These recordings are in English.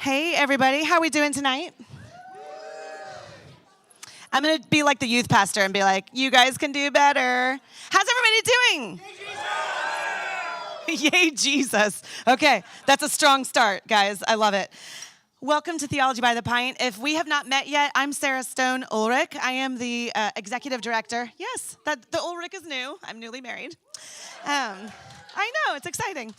Hey, everybody. How are we doing tonight? I'm going to be like the youth pastor and be like, you guys can do better. How's everybody doing? Yay, Jesus. Okay, that's a strong start, guys. I love it. Welcome to Theology by the Pint. If we have not met yet, I'm Sarah Stone Ulrich. I am the executive director. Yes, the Ulrich is new. I'm newly married. I know, it's exciting.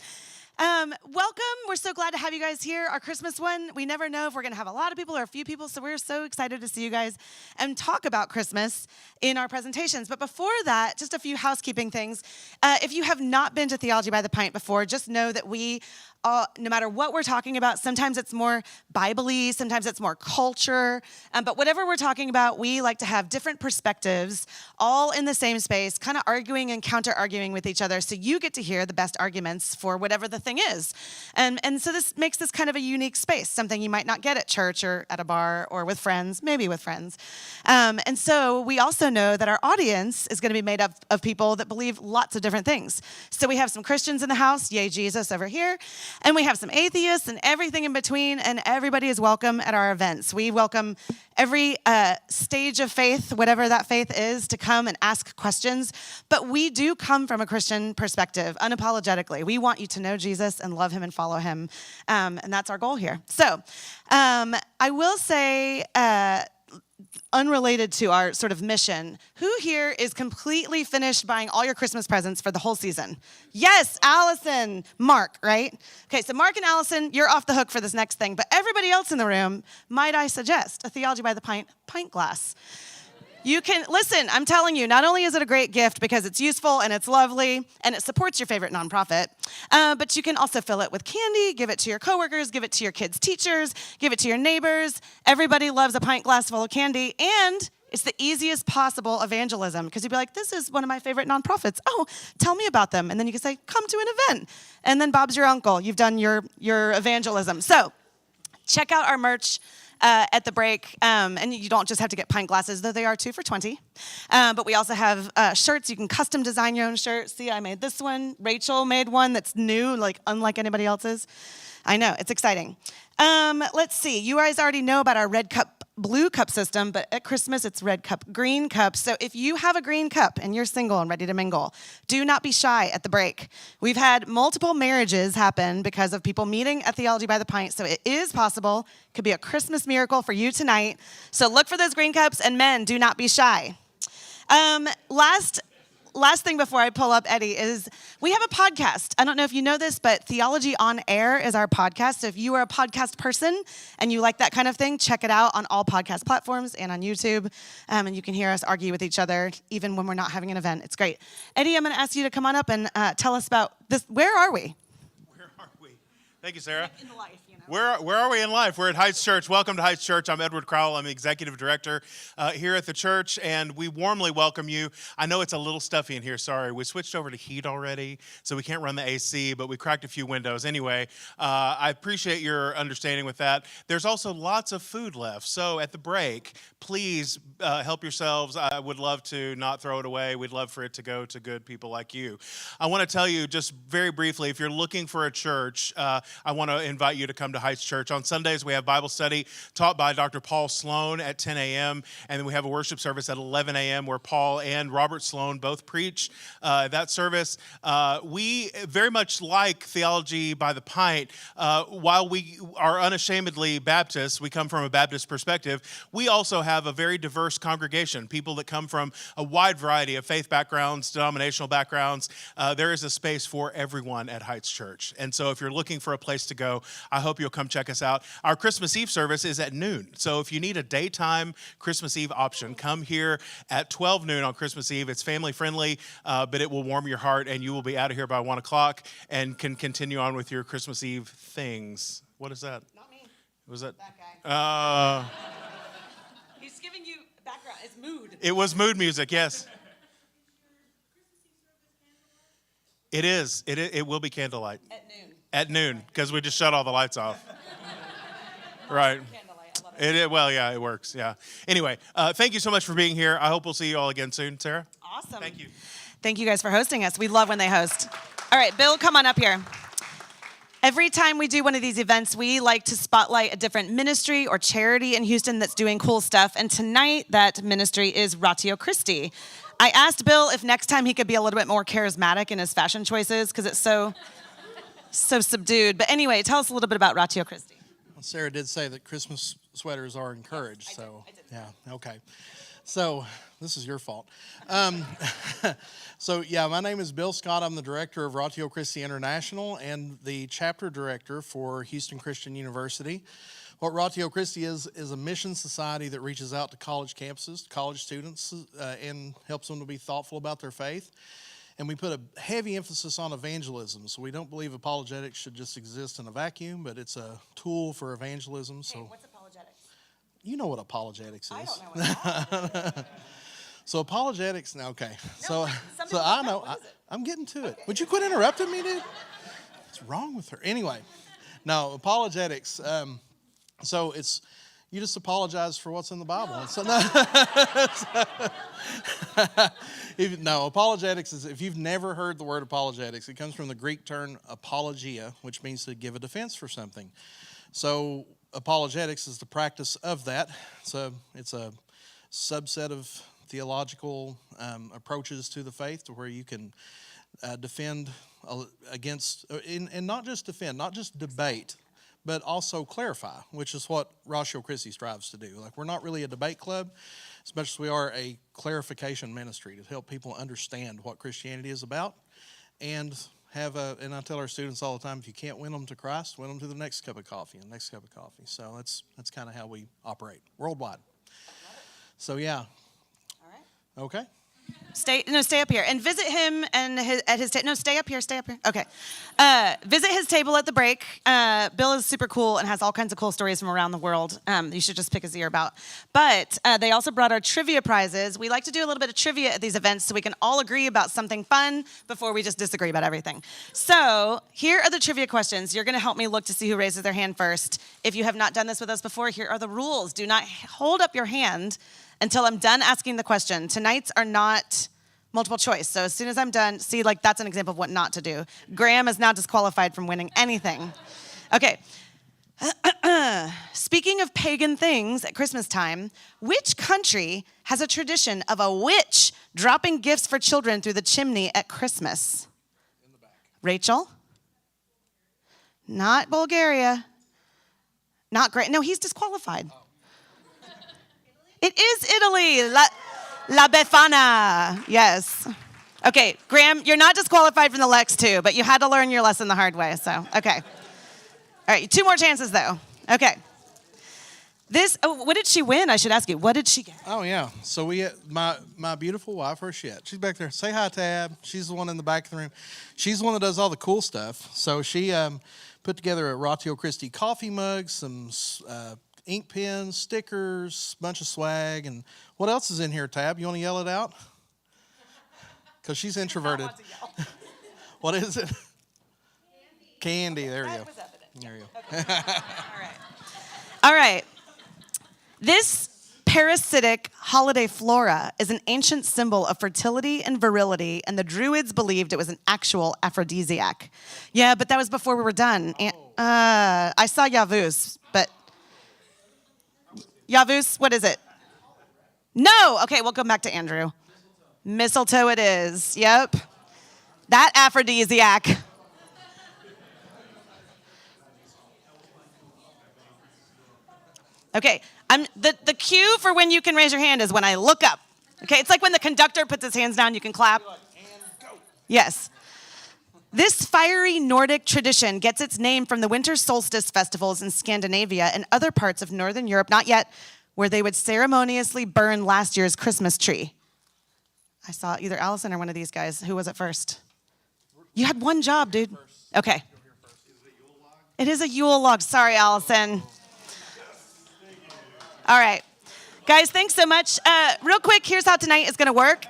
Welcome. We're so glad to have you guys here. Our Christmas one, we never know if we're going to have a lot of people or a few people, so we're so excited to see you guys and talk about Christmas in our presentations. But before that, just a few housekeeping things. If you have not been to Theology by the Pint before, just know that we no matter what we're talking about, sometimes it's more Bible-y, sometimes it's more culture, but whatever we're talking about, we like to have different perspectives all in the same space, kind of arguing and counter-arguing with each other, so you get to hear the best arguments for whatever the thing is. And so this makes this kind of a unique space, something you might not get at church or at a bar or with friends, maybe with friends. And so we also know that our audience is going to be made up of people that believe lots of different things. So we have some Christians in the house, yay Jesus over here, and we have some atheists and everything in between, and everybody is welcome at our events. We welcome every stage of faith, whatever that faith is, to come and ask questions. But we do come from a Christian perspective, unapologetically. We want you to know Jesus and love him and follow him, and that's our goal here. So I will say, unrelated to our sort of mission, who here is completely finished buying all your Christmas presents for the whole season? Yes, Allison, Mark, right? Okay, so Mark and Allison, you're off the hook for this next thing, but everybody else in the room, might I suggest a Theology by the Pint glass. You can, listen, I'm telling you, not only is it a great gift because it's useful and it's lovely and it supports your favorite nonprofit, but you can also fill it with candy, give it to your coworkers, give it to your kids' teachers, give it to your neighbors. Everybody loves a pint glass full of candy, and it's the easiest possible evangelism because you'd be like, this is one of my favorite nonprofits. Oh, tell me about them. And then you can say, come to an event. And then Bob's your uncle. You've done your evangelism. So check out our merch at the break, and you don't just have to get pint glasses, though they are 2 for $20. But we also have shirts. You can custom design your own shirt. See, I made this one. Rachel made one that's new, like unlike anybody else's. I know, it's exciting. Let's see. You guys already know about our red cup, blue cup system, but at Christmas it's red cup, green cup. So if you have a green cup and you're single and ready to mingle, do not be shy at the break. We've had multiple marriages happen because of people meeting at Theology by the Pint, so it is possible. It could be a Christmas miracle for you tonight. So look for those green cups, and men, do not be shy. Last thing before I pull up Eddie is we have a podcast. I don't know if you know this, but Theology on Air is our podcast. So if you are a podcast person and you like that kind of thing, check it out on all podcast platforms and on YouTube. And you can hear us argue with each other even when we're not having an event. It's great. Eddie, I'm going to ask you to come on up and tell us about this. Where are we? Where are we? Thank you, Sarah. In the life, you know. Where are we in life? We're at Heights Church. Welcome to Heights Church. I'm Edward Crowell. I'm the executive director here at the church, and we warmly welcome you. I know it's a little stuffy in here. Sorry. We switched over to heat already, so we can't run the AC, but we cracked a few windows. Anyway, I appreciate your understanding with that. There's also lots of food left, so at the break, please help yourselves. I would love to not throw it away. We'd love for it to go to good people like you. I want to tell you just very briefly, if you're looking for a church, I want to invite you to come to Heights Church. On Sundays, we have Bible study taught by Dr. Paul Sloan at 10 a.m., and then we have a worship service at 11 a.m. where Paul and Robert Sloan both preach that service. We very much like Theology by the Pint. While we are unashamedly Baptists, we come from a Baptist perspective, we also have a very diverse congregation, people that come from a wide variety of faith backgrounds, denominational backgrounds. There is a space for everyone at Heights Church. And so if you're looking for a place to go, I hope you'll come check us out. Our Christmas Eve service is at noon. So if you need a daytime Christmas Eve option, come here at 12 noon on Christmas Eve. It's family friendly, but it will warm your heart, and you will be out of here by 1 o'clock and can continue on with your Christmas Eve things. What is that? Not me. Was that? That guy. Uh, He's giving you background. It's mood. It was mood music, yes. It is. It will be candlelight. At noon. At noon, because we just shut all the lights off. Right. Candlelight. I love it. Well, yeah, it works, yeah. Anyway, thank you so much for being here. I hope we'll see you all again soon. Sarah? Awesome. Thank you. Thank you guys for hosting us. We love when they host. All right, Bill, come on up here. Every time we do one of these events, we like to spotlight a different ministry or charity in Houston that's doing cool stuff. And tonight, that ministry is Ratio Christi. I asked Bill if next time he could be a little bit more charismatic in his fashion choices because it's so subdued. But anyway, tell us a little bit about Ratio Christi. Well, Sarah did say that Christmas sweaters are encouraged. I did. Yeah, okay. So this is your fault. So yeah, my name is Bill Scott. I'm the director of Ratio Christi International and the chapter director for Houston Christian University. What Ratio Christi is a mission society that reaches out to college campuses, to college students, and helps them to be thoughtful about their faith. And we put a heavy emphasis on evangelism. So we don't believe apologetics should just exist in a vacuum, but it's a tool for evangelism. So Hey, what's apologetics? You know what apologetics is. I don't know what apologetics is. So apologetics, now, okay. No, So I know, I'm getting to it. Would you quit interrupting me, dude? What's wrong with her? Anyway, no, apologetics. So it's, you just apologize for what's in the Bible. So, no, apologetics is, if you've never heard the word apologetics, it comes from the Greek term apologia, which means to give a defense for something. So apologetics is the practice of that. So it's a subset of theological approaches to the faith to where you can defend against, and not just defend, not just debate, but also clarify, which is what Ratio Christi strives to do. Like, we're not really a debate club, as much as we are a clarification ministry to help people understand what Christianity is about, and and I tell our students all the time, if you can't win them to Christ, win them to the next cup of coffee and the next cup of coffee. So that's kind of how we operate worldwide. So yeah. All right. Okay. Stay up here and visit him and stay up here. Okay. Visit his table at the break. Bill is super cool and has all kinds of cool stories from around the world. You should just pick his ear about. But they also brought our trivia prizes. We like to do a little bit of trivia at these events so we can all agree about something fun before we just disagree about everything. So here are the trivia questions. You're going to help me look to see who raises their hand first. If you have not done this with us before, here are the rules. Do not hold up your hand until I'm done asking the question. Tonight's are not multiple choice. So as soon as I'm done, see, like, that's an example of what not to do. Graham is now disqualified from winning anything. Okay. Speaking of pagan things at Christmas time, which country has a tradition of a witch dropping gifts for children through the chimney at Christmas? In the back. Rachel? Not Bulgaria. Not great. No, he's disqualified. It is Italy. La Befana. Yes. Okay, Graham, you're not disqualified from the Lex too, but you had to learn your lesson the hard way, so, okay. All right, 2 more chances though. Okay. What did she win? I should ask you. What did she get? Oh yeah. So my beautiful wife, where's she at? She's back there. Say hi, Tab. She's the one in the back of the room. She's the one that does all the cool stuff. So she put together a Ratio Christi coffee mug, some ink pens, stickers, bunch of swag, and what else is in here, Tab? You want to yell it out? Because she's introverted. What is it? Candy. There you go. There you go. Okay. All right. This parasitic holiday flora is an ancient symbol of fertility and virility, and the Druids believed it was an actual aphrodisiac. Yeah, but that was before we were done. I saw Yavuz, but Yavuz, what is it? No. Okay, we'll go back to Andrew. Mistletoe it is. Yep. That aphrodisiac. Okay, the cue for when you can raise your hand is when I look up. Okay, it's like when the conductor puts his hands down, you can clap. Yes. This fiery Nordic tradition gets its name from the Winter Solstice festivals in Scandinavia and other parts of Northern Europe, not yet, where they would ceremoniously burn last year's Christmas tree. I saw either Allison or one of these guys. Who was it first? You had one job, dude. Okay. It is a Yule log. Sorry, Allison. All right. Guys, thanks so much. Real quick, here's how tonight is going to work.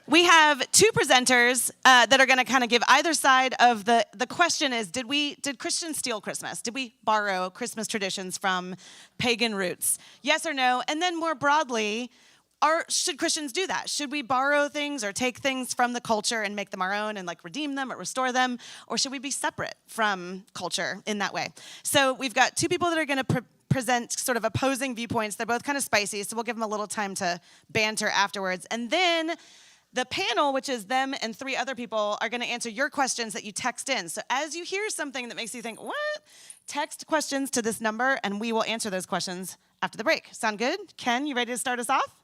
We have 2 presenters that are going to kind of give either side of the question is, did Christians steal Christmas? Did we borrow Christmas traditions from pagan roots? Yes or no? And then more broadly, should Christians do that? Should we borrow things or take things from the culture and make them our own and like redeem them or restore them? Or should we be separate from culture in that way? So we've got two people that are going to present sort of opposing viewpoints. They're both kind of spicy, so we'll give them a little time to banter afterwards. And then the panel, which is them and three other people, are going to answer your questions that you text in. So as you hear something that makes you think, what? Text questions to this number, and we will answer those questions after the break. Sound good? Ken, you ready to start us off?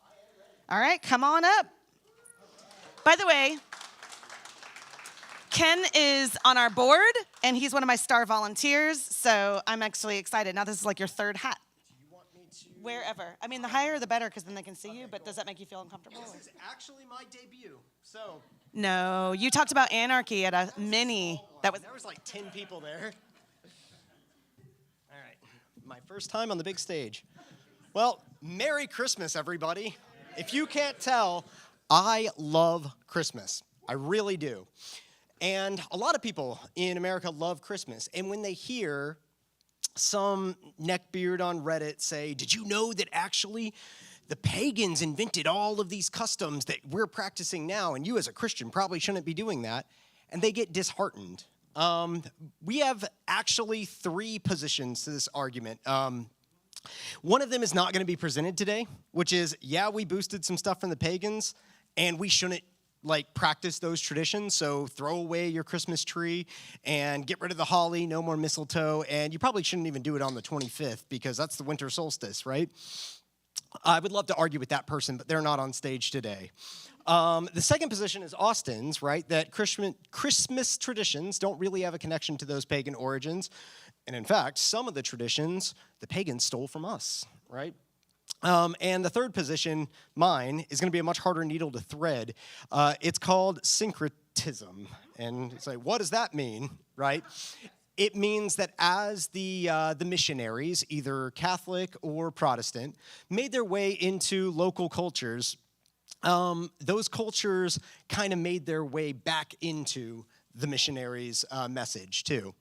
All right, come on up. By the way, Ken is on our board, and he's one of my star volunteers, so I'm actually excited. Now this is like your third hat. Do you want me to? Wherever. I mean, the higher the better, because then they can see you, but does that make you feel uncomfortable? This is actually my debut, so. No, you talked about anarchy at a mini. There was like 10 people there. All right, my first time on the big stage. Well, Merry Christmas, everybody. If you can't tell, I love Christmas. I really do. And a lot of people in America love Christmas. And when they hear some neckbeard on Reddit say, did you know that actually the pagans invented all of these customs that we're practicing now, and you as a Christian probably shouldn't be doing that, and they get disheartened. We have actually three positions to this argument. One of them is not going to be presented today, which is, yeah, we boosted some stuff from the pagans, and we shouldn't practice those traditions. So throw away your Christmas tree and get rid of the holly, no more mistletoe, and you probably shouldn't even do it on the 25th because that's the winter solstice, right? I would love to argue with that person, but they're not on stage today. The second position is Austin's, right? That Christmas traditions don't really have a connection to those pagan origins. And in fact, some of the traditions the pagans stole from us, right? And the third position, mine, is going to be a much harder needle to thread. It's called syncretism. And it's like, what does that mean, right? It means that as the missionaries, either Catholic or Protestant, made their way into local cultures, those cultures kind of made their way back into the missionaries' message, too.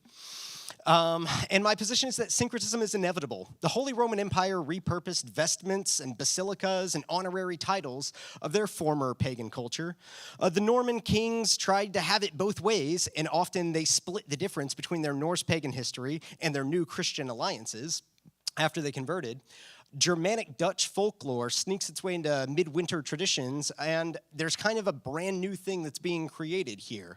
And my position is that syncretism is inevitable. The Holy Roman Empire repurposed vestments and basilicas and honorary titles of their former pagan culture. The Norman kings tried to have it both ways, and often they split the difference between their Norse pagan history and their new Christian alliances after they converted. Germanic Dutch folklore sneaks its way into midwinter traditions, and there's kind of a brand new thing that's being created here.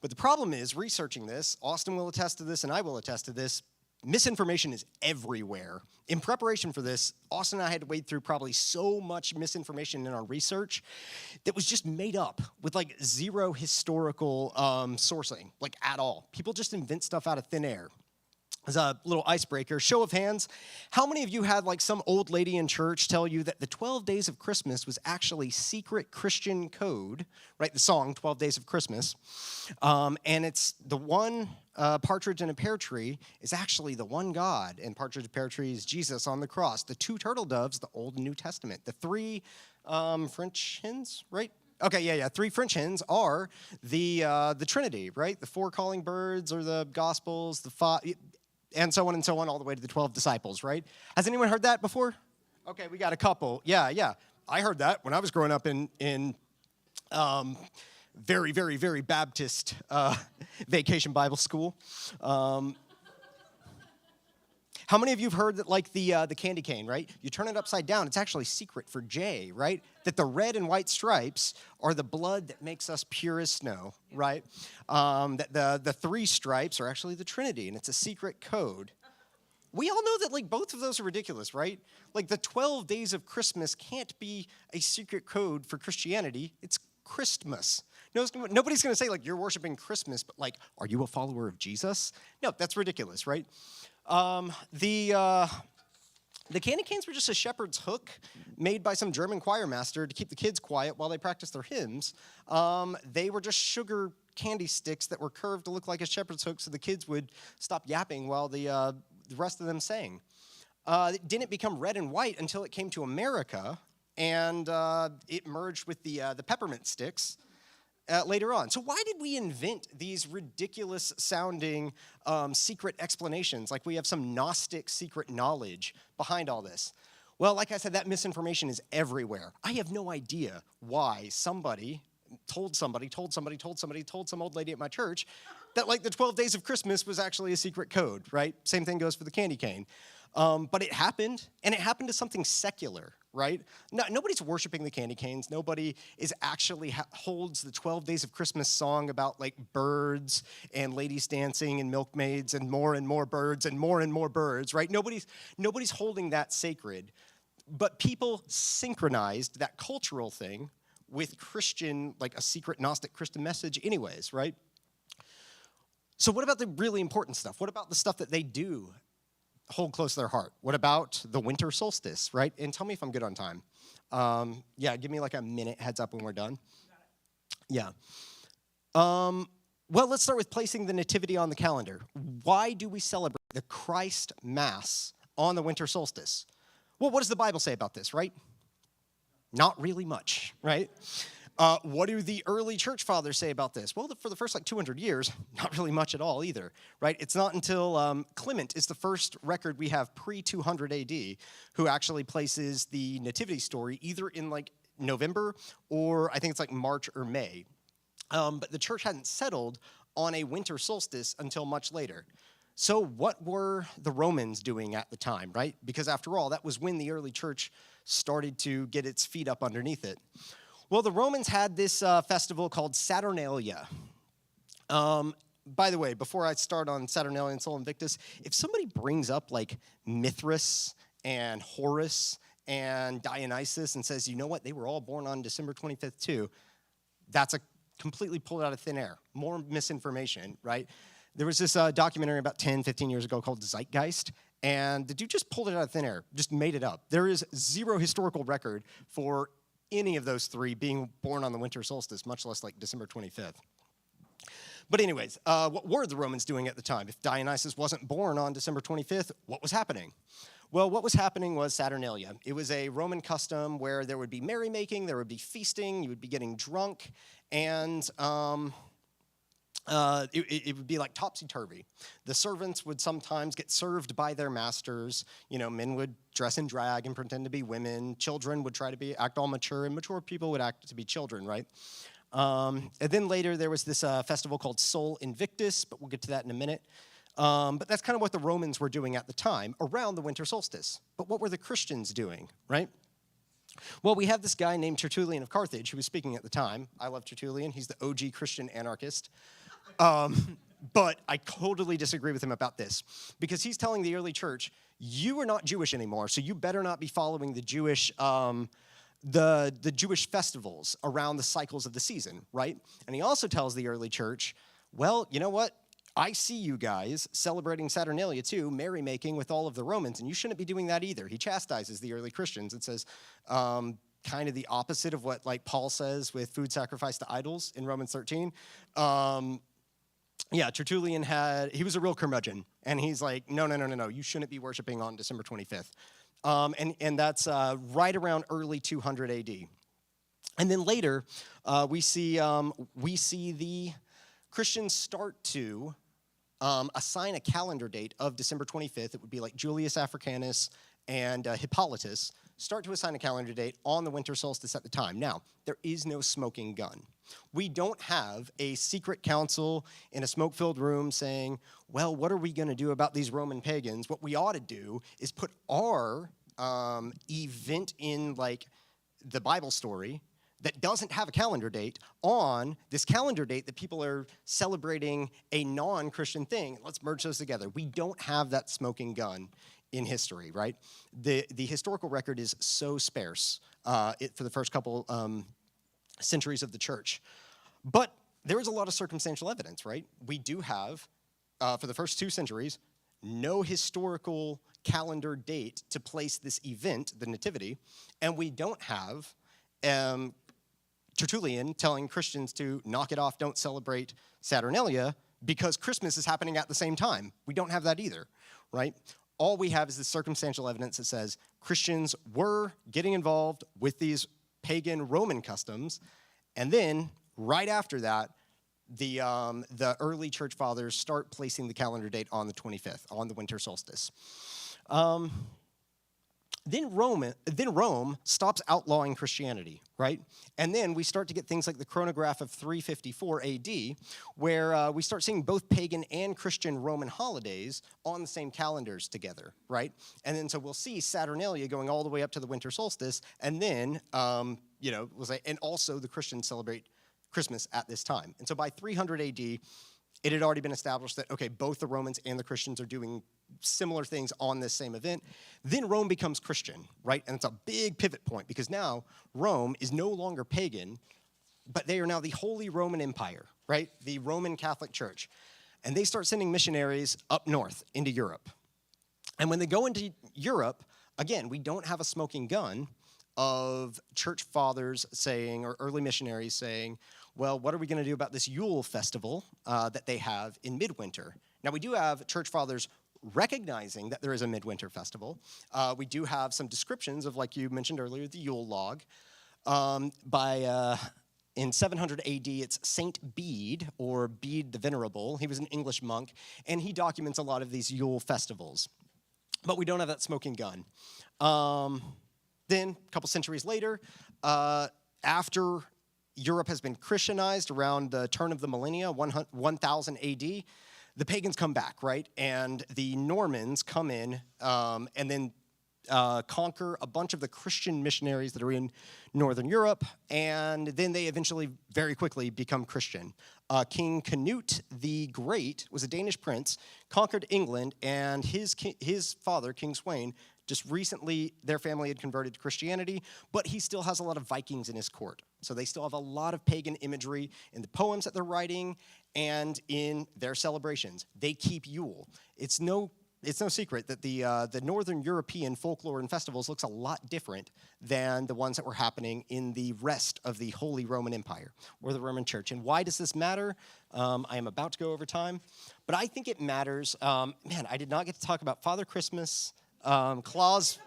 But the problem is, researching this, Austin will attest to this and I will attest to this, misinformation is everywhere. In preparation for this, Austin and I had to wade through probably so much misinformation in our research that was just made up with zero historical sourcing, at all. People just invent stuff out of thin air. As a little icebreaker, show of hands, how many of you had some old lady in church tell you that the 12 Days of Christmas was actually secret Christian code, right? The song, 12 Days of Christmas. And it's the one partridge in a pear tree is actually the one God, and partridge in a pear tree is Jesus on the cross. The two turtle doves, the Old and New Testament. The three French hens, right? Okay, yeah. Three French hens are the Trinity, right? The four calling birds or the Gospels, the five, and so on, all the way to the 12 disciples, right? Has anyone heard that before? Okay, we got a couple. Yeah. I heard that when I was growing up in very, very, very Baptist vacation Bible school. How many of you have heard that the candy cane, right? You turn it upside down, it's actually secret for J, right? That the red and white stripes are the blood that makes us pure as snow, right? That the three stripes are actually the Trinity, and it's a secret code. We all know that both of those are ridiculous, right? The 12 days of Christmas can't be a secret code for Christianity. It's Christmas. Nobody's going to say you're worshiping Christmas, but are you a follower of Jesus? No, that's ridiculous, right? The candy canes were just a shepherd's hook made by some German choir master to keep the kids quiet while they practiced their hymns. They were just sugar candy sticks that were curved to look like a shepherd's hook so the kids would stop yapping while the rest of them sang. It didn't become red and white until it came to America, and it merged with the peppermint sticks later on. So why did we invent these ridiculous-sounding secret explanations, like we have some Gnostic secret knowledge behind all this? Well, like I said, that misinformation is everywhere. I have no idea why somebody told some old lady at my church that like the 12 days of Christmas was actually a secret code, right? Same thing goes for the candy cane. But it happened, and it happened to something secular, right? No, nobody's worshiping the candy canes. Nobody is actually holds the 12 days of Christmas song about like birds and ladies dancing and milkmaids and more birds and more birds, right? Nobody's holding that sacred. But people synchronized that cultural thing with Christian, like a secret Gnostic Christian message anyways, right? So what about the really important stuff? What about the stuff that they do hold close to their heart? What about the winter solstice, right? And tell me if I'm good on time. Yeah, give me like a minute heads up when we're done. Yeah. Well, let's start with placing the nativity on the calendar. Why do we celebrate the Christ Mass on the winter solstice? Well, what does the Bible say about this, right? Not really much, right? What do the early church fathers say about this? Well, for the first like 200 years, not really much at all either, right? It's not until Clement is the first record we have pre-200 AD who actually places the nativity story either in like November or I think it's like March or May. But the church hadn't settled on a winter solstice until much later. So what were the Romans doing at the time, right? Because after all, that was when the early church started to get its feet up underneath it. Well, the Romans had this festival called Saturnalia. By the way, before I start on Saturnalia and Sol Invictus, if somebody brings up like Mithras and Horus and Dionysus and says, you know what, they were all born on December 25th too, that's a completely pulled out of thin air. More misinformation, right? There was this documentary about 10, 15 years ago called Zeitgeist, and the dude just pulled it out of thin air, just made it up. There is zero historical record for any of those three being born on the winter solstice, much less like December 25th. But anyways, what were the Romans doing at the time? If Dionysus wasn't born on December 25th, what was happening? Well, what was happening was Saturnalia. It was a Roman custom where there would be merrymaking, there would be feasting, you would be getting drunk, and it would be like topsy-turvy. The servants would sometimes get served by their masters. You know, men would dress in drag and pretend to be women. Children would try to act all mature, and mature people would act to be children, right? And then later there was this festival called Sol Invictus, but we'll get to that in a minute. But that's kind of what the Romans were doing at the time, around the winter solstice. But what were the Christians doing, right? Well, we have this guy named Tertullian of Carthage who was speaking at the time. I love Tertullian. He's the OG Christian anarchist. But I totally disagree with him about this because he's telling the early church, you are not Jewish anymore, so you better not be following the Jewish the Jewish festivals around the cycles of the season, right? And he also tells the early church, well, you know what? I see you guys celebrating Saturnalia too, merrymaking with all of the Romans, and you shouldn't be doing that either. He chastises the early Christians and says, kind of the opposite of what like Paul says with food sacrifice to idols in Romans 13. Yeah, Tertullian he was a real curmudgeon, and he's like, no, you shouldn't be worshiping on December 25th. And that's right around early 200 AD. And then later, we see the Christians start to assign a calendar date of December 25th. It would be like Julius Africanus and Hippolytus start to assign a calendar date on the winter solstice at the time. Now, there is no smoking gun. We don't have a secret council in a smoke-filled room saying, well, what are we going to do about these Roman pagans? What we ought to do is put our event in like the Bible story that doesn't have a calendar date on this calendar date that people are celebrating a non-Christian thing. Let's merge those together. We don't have that smoking gun in history, right? The historical record is so sparse for the first couple centuries of the church. But there is a lot of circumstantial evidence, right? We do have, for the first 2 centuries, no historical calendar date to place this event, the Nativity, and we don't have Tertullian telling Christians to knock it off, don't celebrate Saturnalia, because Christmas is happening at the same time. We don't have that either, right? All we have is the circumstantial evidence that says Christians were getting involved with these pagan Roman customs, and then right after that, the early church fathers start placing the calendar date on the 25th, on the winter solstice. Then Rome stops outlawing Christianity, right? And then we start to get things like the chronograph of 354 AD, where we start seeing both pagan and Christian Roman holidays on the same calendars together, right? And then so we'll see Saturnalia going all the way up to the winter solstice, and then, we'll say, and also the Christians celebrate Christmas at this time. And so by 300 AD, it had already been established that, okay, both the Romans and the Christians are doing similar things on this same event. Then Rome becomes Christian, right? And it's a big pivot point because now Rome is no longer pagan, but they are now the Holy Roman Empire, right? The Roman Catholic Church. And they start sending missionaries up north into Europe. And when they go into Europe, again, we don't have a smoking gun of church fathers saying, or early missionaries saying, well, what are we going to do about this Yule festival that they have in midwinter? Now, we do have church fathers recognizing that there is a midwinter festival. We do have some descriptions of, like you mentioned earlier, the Yule log. In 700 AD, it's Saint Bede, or Bede the Venerable. He was an English monk, and he documents a lot of these Yule festivals. But we don't have that smoking gun. Then, a couple centuries later, after Europe has been Christianized around the turn of the millennia, 1000 AD, the pagans come back, right? And the Normans come in and then conquer a bunch of the Christian missionaries that are in Northern Europe, and then they eventually very quickly become Christian. King Canute the Great was a Danish prince, conquered England, and his father, King Sweyn, just recently, their family had converted to Christianity, but he still has a lot of Vikings in his court. So they still have a lot of pagan imagery in the poems that they're writing and in their celebrations. They keep Yule. It's no secret that the Northern European folklore and festivals looks a lot different than the ones that were happening in the rest of the Holy Roman Empire or the Roman Church. And why does this matter? I am about to go over time, but I think it matters. I did not get to talk about Father Christmas, Claus.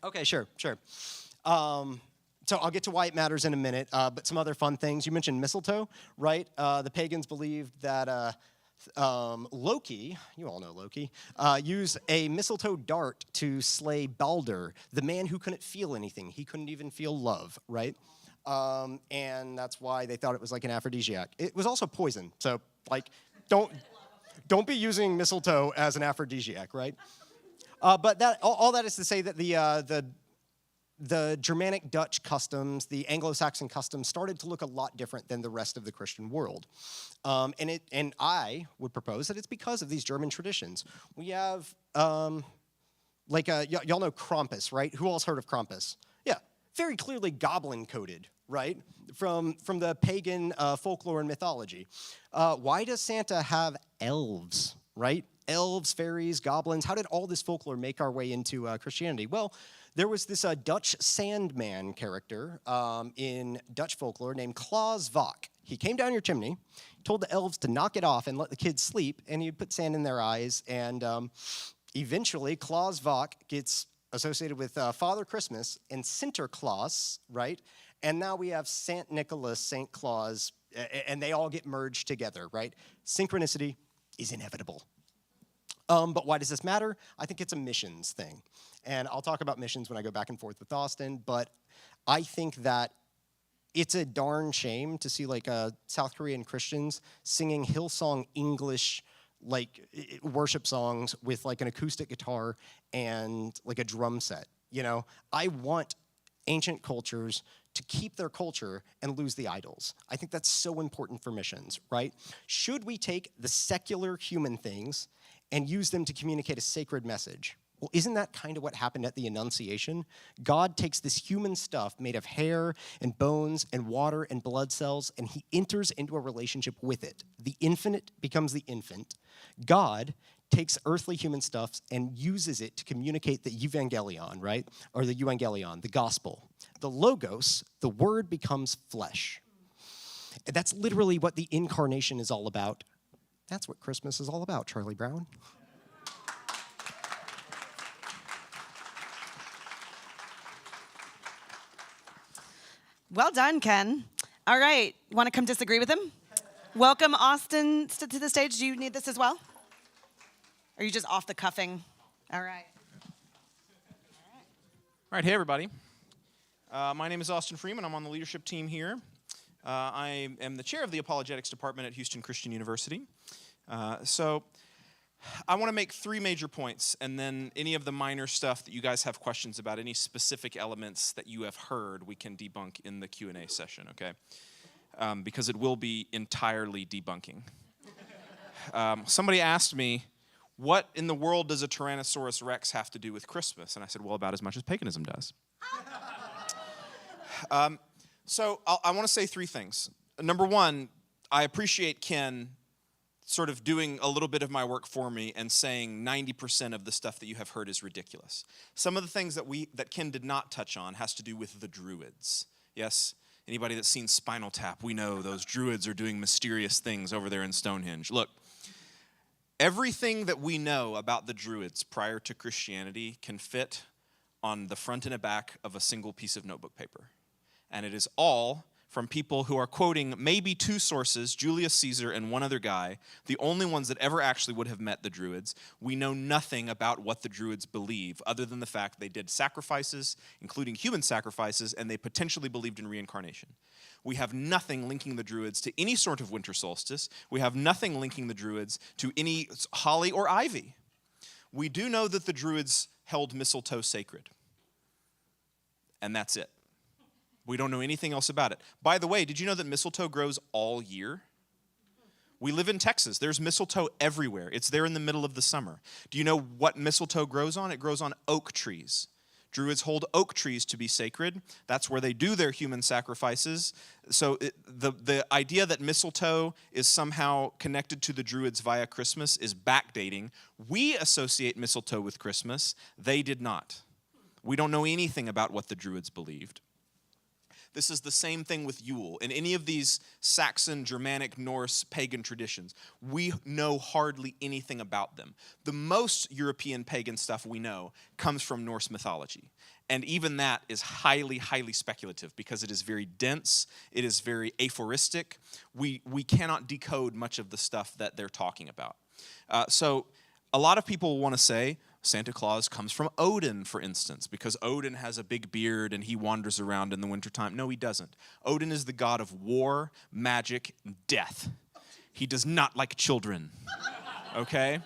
Okay, sure. So I'll get to why it matters in a minute, but some other fun things. You mentioned mistletoe, right? The pagans believed that Loki, you all know Loki, used a mistletoe dart to slay Balder, the man who couldn't feel anything. He couldn't even feel love, right? And that's why they thought it was like an aphrodisiac. It was also poison, so like don't be using mistletoe as an aphrodisiac, right? But that all that is to say that the Germanic Dutch customs, the Anglo-Saxon customs started to look a lot different than the rest of the Christian world. And I would propose that it's because of these German traditions. We have, y'all know Krampus, right? Who all's heard of Krampus? Yeah, very clearly goblin-coded, right? From the pagan folklore and mythology. Why does Santa have elves, right? Elves, fairies, goblins. How did all this folklore make our way into Christianity? Well, there was this Dutch sandman character in Dutch folklore named Klaas Valk. He came down your chimney, told the elves to knock it off and let the kids sleep, and he'd put sand in their eyes. And eventually, Klaas Valk gets associated with Father Christmas and Sinterklaas, right? And now we have Saint Nicholas, Saint Claus, and they all get merged together, right? Synchronicity is inevitable. But why does this matter? I think it's a missions thing. And I'll talk about missions when I go back and forth with Austin, but I think that it's a darn shame to see South Korean Christians singing Hillsong English worship songs with an acoustic guitar and a drum set. I want ancient cultures to keep their culture and lose the idols. I think that's so important for missions, right? Should we take the secular human things and use them to communicate a sacred message? Well, isn't that kind of what happened at the Annunciation? God takes this human stuff made of hair and bones and water and blood cells, and he enters into a relationship with it. The infinite becomes the infant. God takes earthly human stuff and uses it to communicate the evangelion, right? Or the euangelion, the gospel. The logos, the word becomes flesh. That's literally what the incarnation is all about. That's what Christmas is all about, Charlie Brown. Well done, Ken. All right, want to come disagree with him? Welcome, Austin, to the stage. Do you need this as well? Or are you just off the cuffing? All right. All right, hey everybody. My name is Austin Freeman. I'm on the leadership team here. I am the chair of the apologetics department at Houston Christian University. So I want to make three major points, and then any of the minor stuff that you guys have questions about, any specific elements that you have heard, we can debunk in the Q&A session, okay? Because it will be entirely debunking. Somebody asked me, what in the world does a Tyrannosaurus Rex have to do with Christmas? And I said, well, about as much as paganism does. So I want to say three things. Number one, I appreciate Ken sort of doing a little bit of my work for me and saying 90% of the stuff that you have heard is ridiculous. Some of the things that Ken did not touch on has to do with the Druids. Yes? Anybody that's seen Spinal Tap, we know those Druids are doing mysterious things over there in Stonehenge. Look, everything that we know about the Druids prior to Christianity can fit on the front and the back of a single piece of notebook paper. And it is all from people who are quoting maybe two sources, Julius Caesar and one other guy, the only ones that ever actually would have met the Druids. We know nothing about what the Druids believe other than the fact they did sacrifices, including human sacrifices, and they potentially believed in reincarnation. We have nothing linking the Druids to any sort of winter solstice. We have nothing linking the Druids to any holly or ivy. We do know that the Druids held mistletoe sacred. And that's it. We don't know anything else about it. By the way, did you know that mistletoe grows all year? We live in Texas. There's mistletoe everywhere. It's there in the middle of the summer. Do you know what mistletoe grows on? It grows on oak trees. Druids hold oak trees to be sacred. That's where they do their human sacrifices. So the idea that mistletoe is somehow connected to the Druids via Christmas is backdating. We associate mistletoe with Christmas. They did not. We don't know anything about what the Druids believed. This is the same thing with Yule. In any of these Saxon, Germanic, Norse, pagan traditions, we know hardly anything about them. The most European pagan stuff we know comes from Norse mythology. And even that is highly, highly speculative because it is very dense, it is very aphoristic. We cannot decode much of the stuff that they're talking about. So a lot of people want to say, Santa Claus comes from Odin, for instance, because Odin has a big beard and he wanders around in the wintertime. No, he doesn't. Odin is the god of war, magic, and death. He does not like children, okay?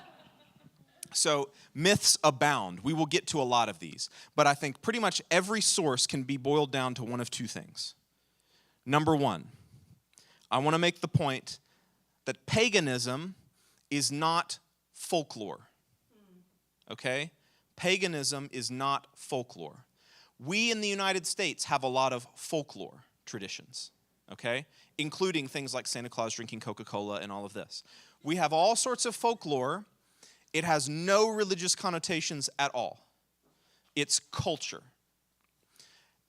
So myths abound. We will get to a lot of these. But I think pretty much every source can be boiled down to one of two things. Number one, I want to make the point that paganism is not folklore. Okay? Paganism is not folklore. We in the United States have a lot of folklore traditions, okay? Including things like Santa Claus drinking Coca-Cola and all of this. We have all sorts of folklore. It has no religious connotations at all. It's culture.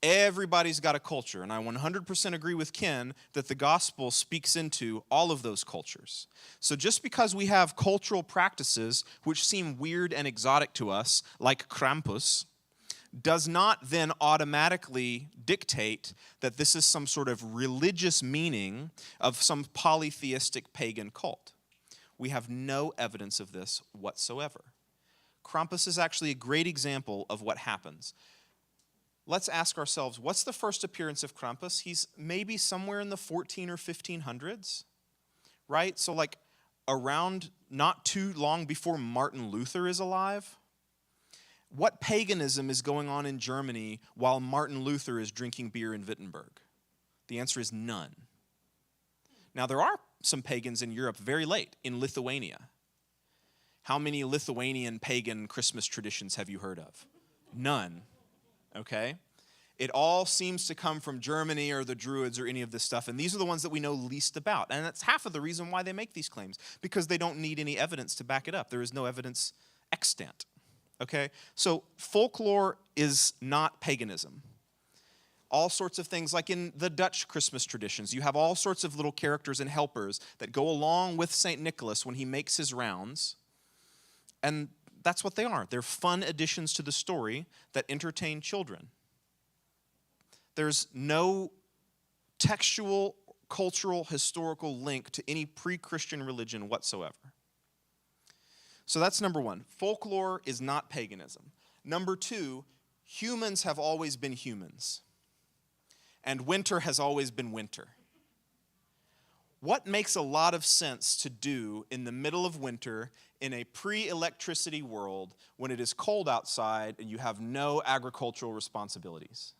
Everybody's got a culture, and I 100% agree with Ken that the gospel speaks into all of those cultures. So just because we have cultural practices which seem weird and exotic to us, like Krampus, does not then automatically dictate that this is some sort of religious meaning of some polytheistic pagan cult. We have no evidence of this whatsoever. Krampus is actually a great example of what happens. Let's ask ourselves, what's the first appearance of Krampus? He's maybe somewhere in the 14 or 1500s, right? So like around not too long before Martin Luther is alive. What paganism is going on in Germany while Martin Luther is drinking beer in Wittenberg? The answer is none. Now there are some pagans in Europe very late, in Lithuania. How many Lithuanian pagan Christmas traditions have you heard of? None. Okay? It all seems to come from Germany or the Druids or any of this stuff, and these are the ones that we know least about. And that's half of the reason why they make these claims, because they don't need any evidence to back it up. There is no evidence extant. Okay? So folklore is not paganism. All sorts of things, like in the Dutch Christmas traditions, you have all sorts of little characters and helpers that go along with St. Nicholas when he makes his rounds, and that's what they are. They're fun additions to the story that entertain children. There's no textual, cultural, historical link to any pre-Christian religion whatsoever. So that's number one. Folklore is not paganism. Number two, humans have always been humans, and winter has always been winter. What makes a lot of sense to do in the middle of winter in a pre-electricity world when it is cold outside and you have no agricultural responsibilities?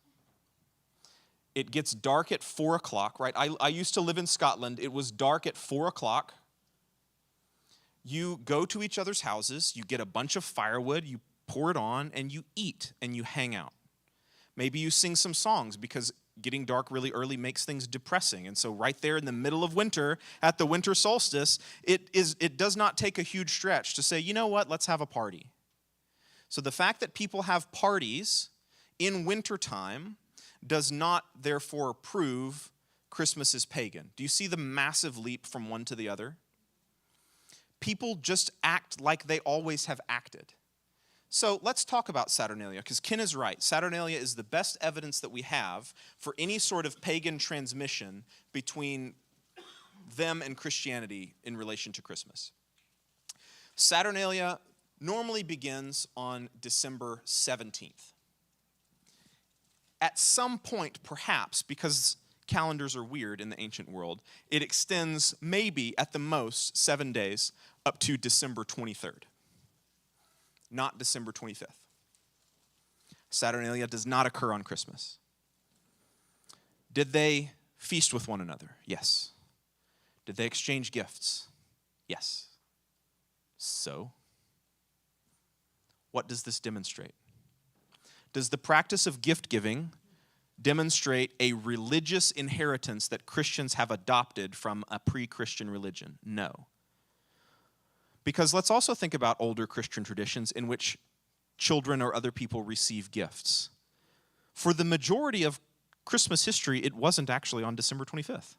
It gets dark at 4 o'clock, right? I used to live in Scotland. It was dark at 4 o'clock. You go to each other's houses, you get a bunch of firewood, you pour it on, and you eat and you hang out. Maybe you sing some songs because getting dark really early makes things depressing. And so right there in the middle of winter, at the winter solstice, it does not take a huge stretch to say, you know what, let's have a party. So the fact that people have parties in wintertime does not therefore prove Christmas is pagan. Do you see the massive leap from one to the other? People just act like they always have acted. So let's talk about Saturnalia, because Ken is right. Saturnalia is the best evidence that we have for any sort of pagan transmission between them and Christianity in relation to Christmas. Saturnalia normally begins on December 17th. At some point, perhaps, because calendars are weird in the ancient world, it extends maybe at the most 7 days up to December 23rd, not December 25th. Saturnalia does not occur on Christmas. Did they feast with one another? Yes. Did they exchange gifts? Yes. So, what does this demonstrate? Does the practice of gift giving demonstrate a religious inheritance that Christians have adopted from a pre-Christian religion? No. Because let's also think about older Christian traditions in which children or other people receive gifts. For the majority of Christmas history, it wasn't actually on December 25th.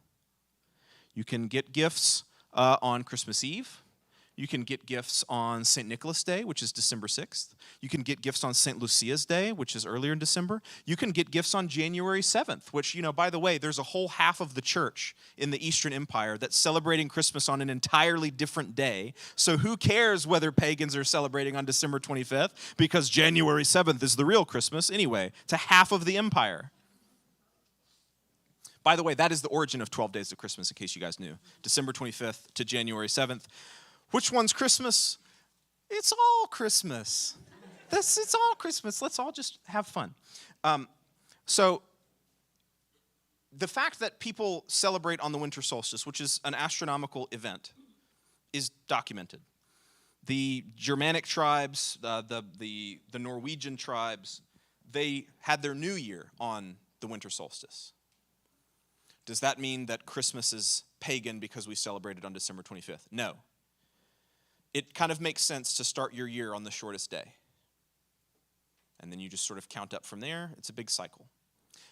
You can get gifts on Christmas Eve. You can get gifts on St. Nicholas Day, which is December 6th. You can get gifts on St. Lucia's Day, which is earlier in December. You can get gifts on January 7th, which, by the way, there's a whole half of the church in the Eastern Empire that's celebrating Christmas on an entirely different day. So who cares whether pagans are celebrating on December 25th? Because January 7th is the real Christmas anyway, to half of the empire. By the way, that is the origin of 12 days of Christmas, in case you guys knew. December 25th to January 7th. Which one's Christmas? It's all Christmas. It's all Christmas. Let's all just have fun. So the fact that people celebrate on the winter solstice, which is an astronomical event, is documented. The Germanic tribes, the Norwegian tribes, they had their new year on the winter solstice. Does that mean that Christmas is pagan because we celebrate it on December 25th? No. It kind of makes sense to start your year on the shortest day. And then you just sort of count up from there. It's a big cycle.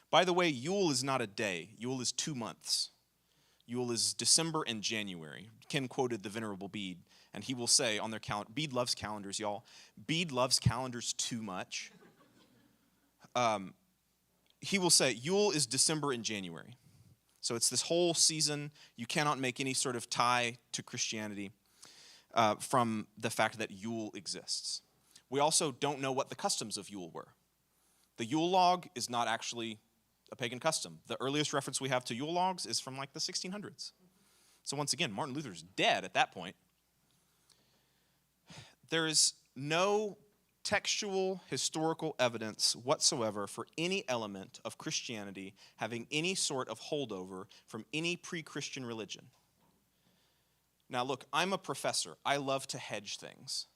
By the way, Yule is not a day. Yule is 2 months. Yule is December and January. Ken quoted the Venerable Bede, and he will say on their calendar, Bede loves calendars, y'all. Bede loves calendars too much. He will say Yule is December and January. So it's this whole season. You cannot make any sort of tie to Christianity from the fact that Yule exists. We also don't know what the customs of Yule were. The Yule log is not actually a pagan custom. The earliest reference we have to Yule logs is from like the 1600s. So once again, Martin Luther's dead at that point. There is no textual historical evidence whatsoever for any element of Christianity having any sort of holdover from any pre-Christian religion. Now look, I'm a professor. I love to hedge things.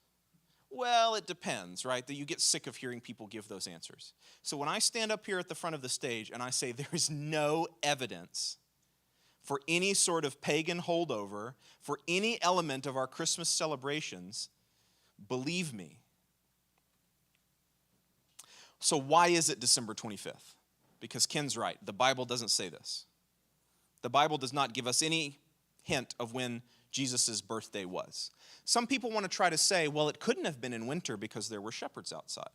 Well, it depends, right? That you get sick of hearing people give those answers. So when I stand up here at the front of the stage and I say there is no evidence for any sort of pagan holdover, for any element of our Christmas celebrations, believe me. So why is it December 25th? Because Ken's right. The Bible doesn't say this. The Bible does not give us any hint of when Jesus' birthday was. Some people want to try to say, well, it couldn't have been in winter because there were shepherds outside.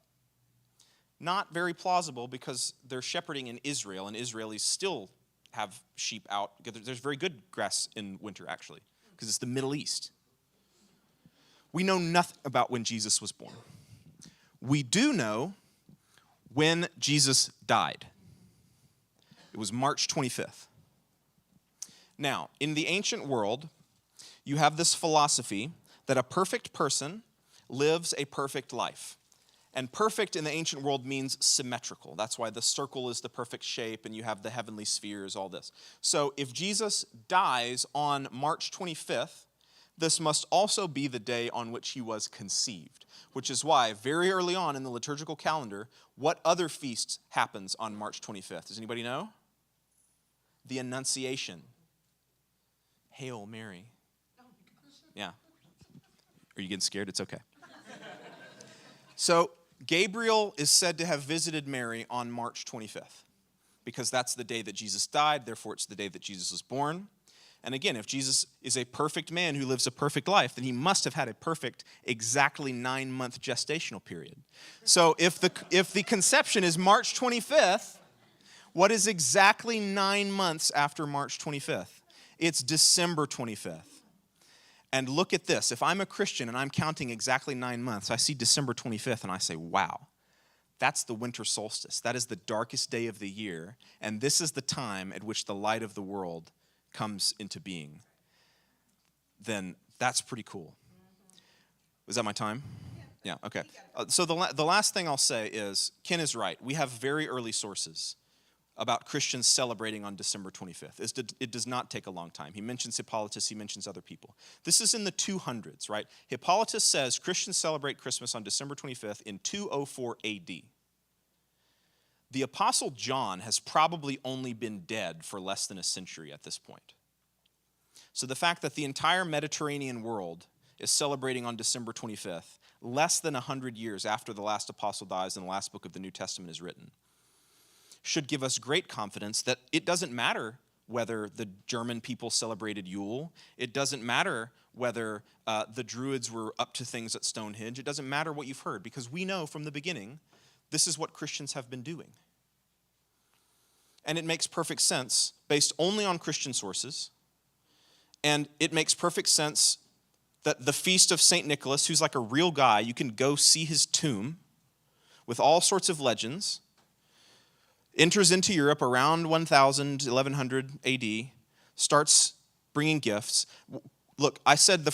Not very plausible because they're shepherding in Israel, and Israelis still have sheep out. There's very good grass in winter, actually, because it's the Middle East. We know nothing about when Jesus was born. We do know when Jesus died. It was March 25th. Now, in the ancient world, you have this philosophy that a perfect person lives a perfect life. And perfect in the ancient world means symmetrical. That's why the circle is the perfect shape and you have the heavenly spheres, all this. So if Jesus dies on March 25th, this must also be the day on which he was conceived, which is why very early on in the liturgical calendar, what other feast happens on March 25th? Does anybody know? The Annunciation. Hail Mary. Yeah. Are you getting scared? It's okay. So Gabriel is said to have visited Mary on March 25th because that's the day that Jesus died, therefore it's the day that Jesus was born. And again, if Jesus is a perfect man who lives a perfect life, then he must have had a perfect, exactly 9-month gestational period. So if the conception is March 25th, what is exactly 9 months after March 25th? It's December 25th. And look at this. If I'm a Christian and I'm counting exactly 9 months, I see December 25th and I say, wow, that's the winter solstice. That is the darkest day of the year. And this is the time at which the light of the world comes into being. Then that's pretty cool. Was that my time? Yeah, okay. So the last thing I'll say is, Ken is right. We have very early sources about Christians celebrating on December 25th. It does not take a long time. He mentions Hippolytus, he mentions other people. This is in the 200s, right? Hippolytus says Christians celebrate Christmas on December 25th in 204 AD. The Apostle John has probably only been dead for less than a century at this point. So the fact that the entire Mediterranean world is celebrating on December 25th, less than 100 years after the last apostle dies and the last book of the New Testament is written, should give us great confidence that it doesn't matter whether the German people celebrated Yule. It doesn't matter whether the Druids were up to things at Stonehenge. It doesn't matter what you've heard, because we know from the beginning this is what Christians have been doing. And it makes perfect sense based only on Christian sources. And it makes perfect sense that the feast of St. Nicholas, who's like a real guy, you can go see his tomb with all sorts of legends, enters into Europe around 1000, 1100 AD, starts bringing gifts. Look, I said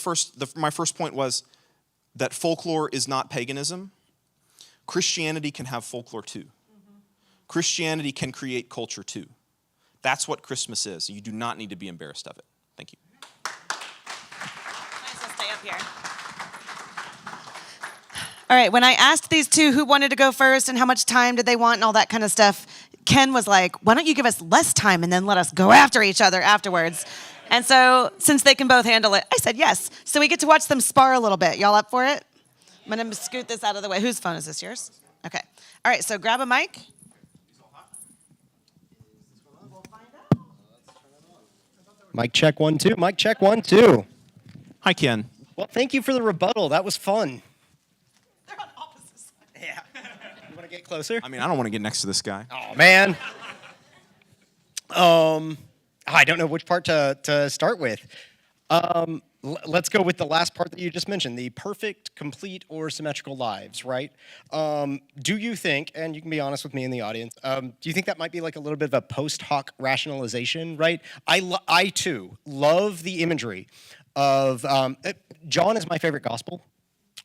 my first point was that folklore is not paganism. Christianity can have folklore too. Christianity can create culture too. That's what Christmas is. You do not need to be embarrassed of it. Thank you. Might as well stay up here. All right, when I asked these two who wanted to go first and how much time did they want and all that kind of stuff, Ken was like, why don't you give us less time and then let us go after each other afterwards? And so, since they can both handle it, I said yes. So we get to watch them spar a little bit. Y'all up for it? I'm going to scoot this out of the way. Whose phone is this, yours? Okay. All right, so grab a mic. Mic check 1, 2. Mic check 1, 2. Hi, Ken. Well, thank you for the rebuttal. That was fun. They're on opposite sides. Yeah. You want to get closer? I mean, I don't want to get next to this guy. Oh, man. I don't know which part to start with. Let's go with the last part that you just mentioned, the perfect, complete, or symmetrical lives, right? Do you think, and you can be honest with me in the audience, do you think that might be like a little bit of a post hoc rationalization, right? I too, love the imagery of, John is my favorite gospel,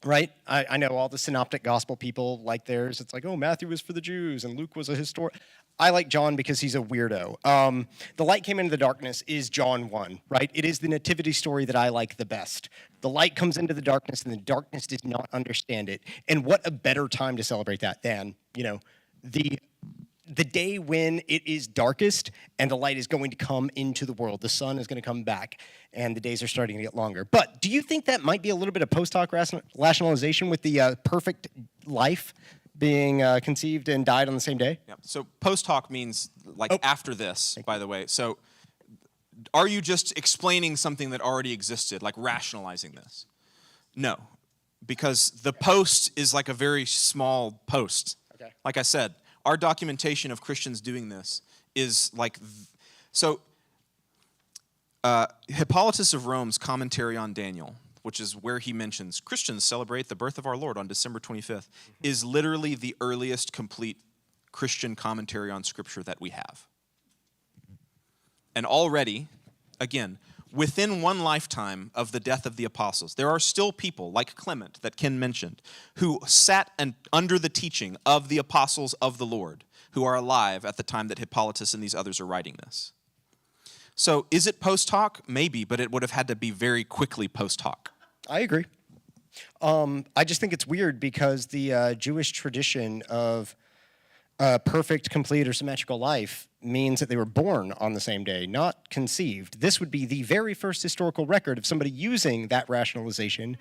right? I know all the synoptic gospel people like theirs. It's like, oh, Matthew was for the Jews, and Luke was a historian. I like John because he's a weirdo. The light came into the darkness is John 1, right? It is the nativity story that I like the best. The light comes into the darkness, and the darkness did not understand it. And what a better time to celebrate that than, the day when it is darkest and the light is going to come into the world. The sun is going to come back, and the days are starting to get longer. But do you think that might be a little bit of post hoc rationalization with the perfect life being conceived and died on the same day? Yeah. So post hoc means like after this, by the way. So are you just explaining something that already existed, like rationalizing this? No, because the post is like a very small post. Okay. Like I said, our documentation of Christians doing this is like, Hippolytus of Rome's commentary on Daniel, which is where he mentions Christians celebrate the birth of our Lord on December 25th, is literally the earliest complete Christian commentary on Scripture that we have. And already, again, within one lifetime of the death of the apostles, there are still people like Clement that Ken mentioned who sat under the teaching of the apostles of the Lord who are alive at the time that Hippolytus and these others are writing this. So is it post hoc? Maybe, but it would have had to be very quickly post hoc. I agree. I just think it's weird because the Jewish tradition of perfect, complete, or symmetrical life means that they were born on the same day, not conceived. This would be the very first historical record of somebody using that rationalization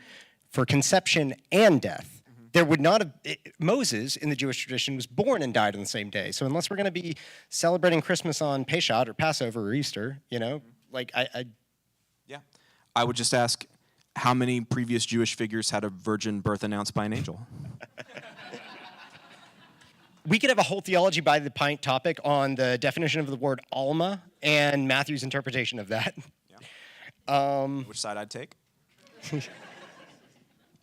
for conception and death. There would not have, Moses in the Jewish tradition was born and died on the same day. So unless we're going to be celebrating Christmas on Pesach or Passover or Easter, like Yeah. I would just ask, how many previous Jewish figures had a virgin birth announced by an angel? We could have a whole theology by the pint topic on the definition of the word alma and Matthew's interpretation of that. Yeah. Which side I'd take?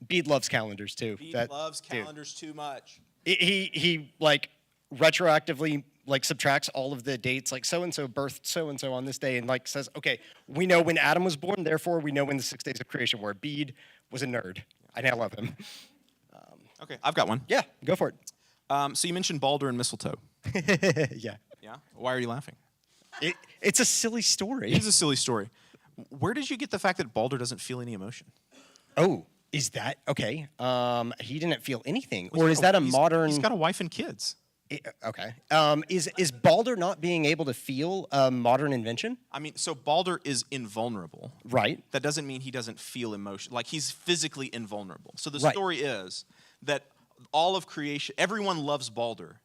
Bede loves calendars too. Bede loves calendars too much. He like retroactively like subtracts all of the dates, like so-and-so birthed so-and-so on this day, and like says, okay, we know when Adam was born, therefore we know when the 6 days of creation were. Bede was a nerd. I now love him. Okay, I've got one. Yeah, go for it. So you mentioned Balder and mistletoe. Yeah. Yeah? Why are you laughing? It's a silly story. It is a silly story. Where did you get the fact that Balder doesn't feel any emotion? Oh, is that okay? He didn't feel anything, or is that a modern? He's got a wife and kids. Okay. Is Balder not being able to feel a modern invention? I mean, so Balder is invulnerable. Right. That doesn't mean he doesn't feel emotion. Like, he's physically invulnerable. So the story is that all of creation, everyone loves Balder.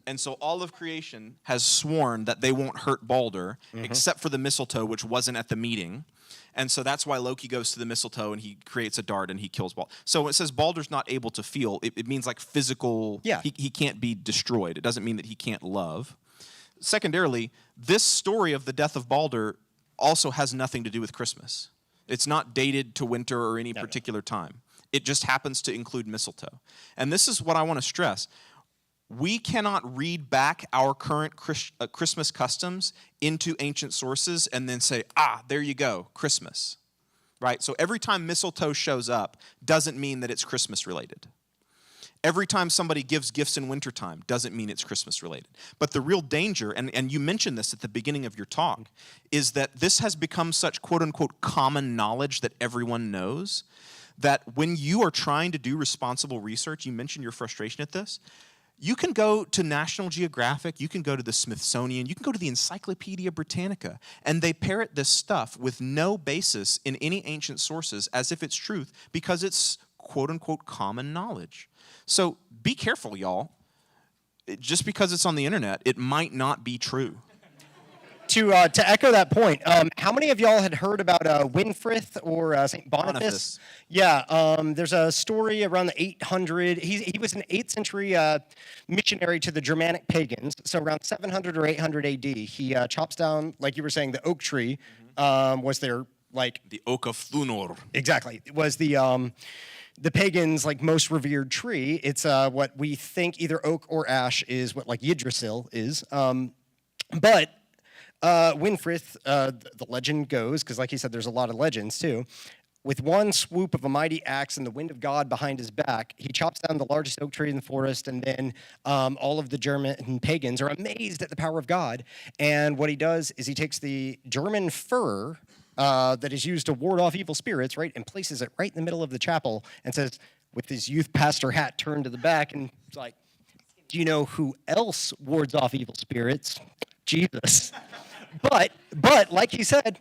And so all of creation has sworn that they won't hurt Balder, except for the mistletoe, which wasn't at the meeting. And so that's why Loki goes to the mistletoe and he creates a dart and he kills Balder. So when it says Balder's not able to feel, it means like physical, he can't be destroyed. It doesn't mean that he can't love. Secondarily, this story of the death of Balder also has nothing to do with Christmas. It's not dated to winter or any particular time. It just happens to include mistletoe. And this is what I want to stress. We cannot read back our current Christmas customs into ancient sources and then say, there you go, Christmas, right? So every time mistletoe shows up doesn't mean that it's Christmas related. Every time somebody gives gifts in wintertime doesn't mean it's Christmas related. But the real danger, and you mentioned this at the beginning of your talk, is that this has become such quote unquote common knowledge that everyone knows that when you are trying to do responsible research, you mentioned your frustration at this, you can go to National Geographic, you can go to the Smithsonian, you can go to the Encyclopedia Britannica, and they parrot this stuff with no basis in any ancient sources as if it's truth because it's quote-unquote common knowledge. So be careful, y'all. Just because it's on the internet, it might not be true. To echo that point, how many of y'all had heard about Winfrith or St. Boniface? Yeah, there's a story around the 800. He was an 8th century missionary to the Germanic pagans. So around 700 or 800 AD, he chops down, like you were saying, the oak tree was their, like... The oak of Thunor. Exactly. It was the pagans' like most revered tree. It's what we think either oak or ash is what like Yggdrasil is. But Winfrith, the legend goes, because like he said, there's a lot of legends too, with one swoop of a mighty axe and the wind of God behind his back, he chops down the largest oak tree in the forest, and then all of the German pagans are amazed at the power of God. And what he does is he takes the German fir that is used to ward off evil spirits, right, and places it right in the middle of the chapel and says, with his youth pastor hat turned to the back, and it's like, do you know who else wards off evil spirits? Jesus. But like he said,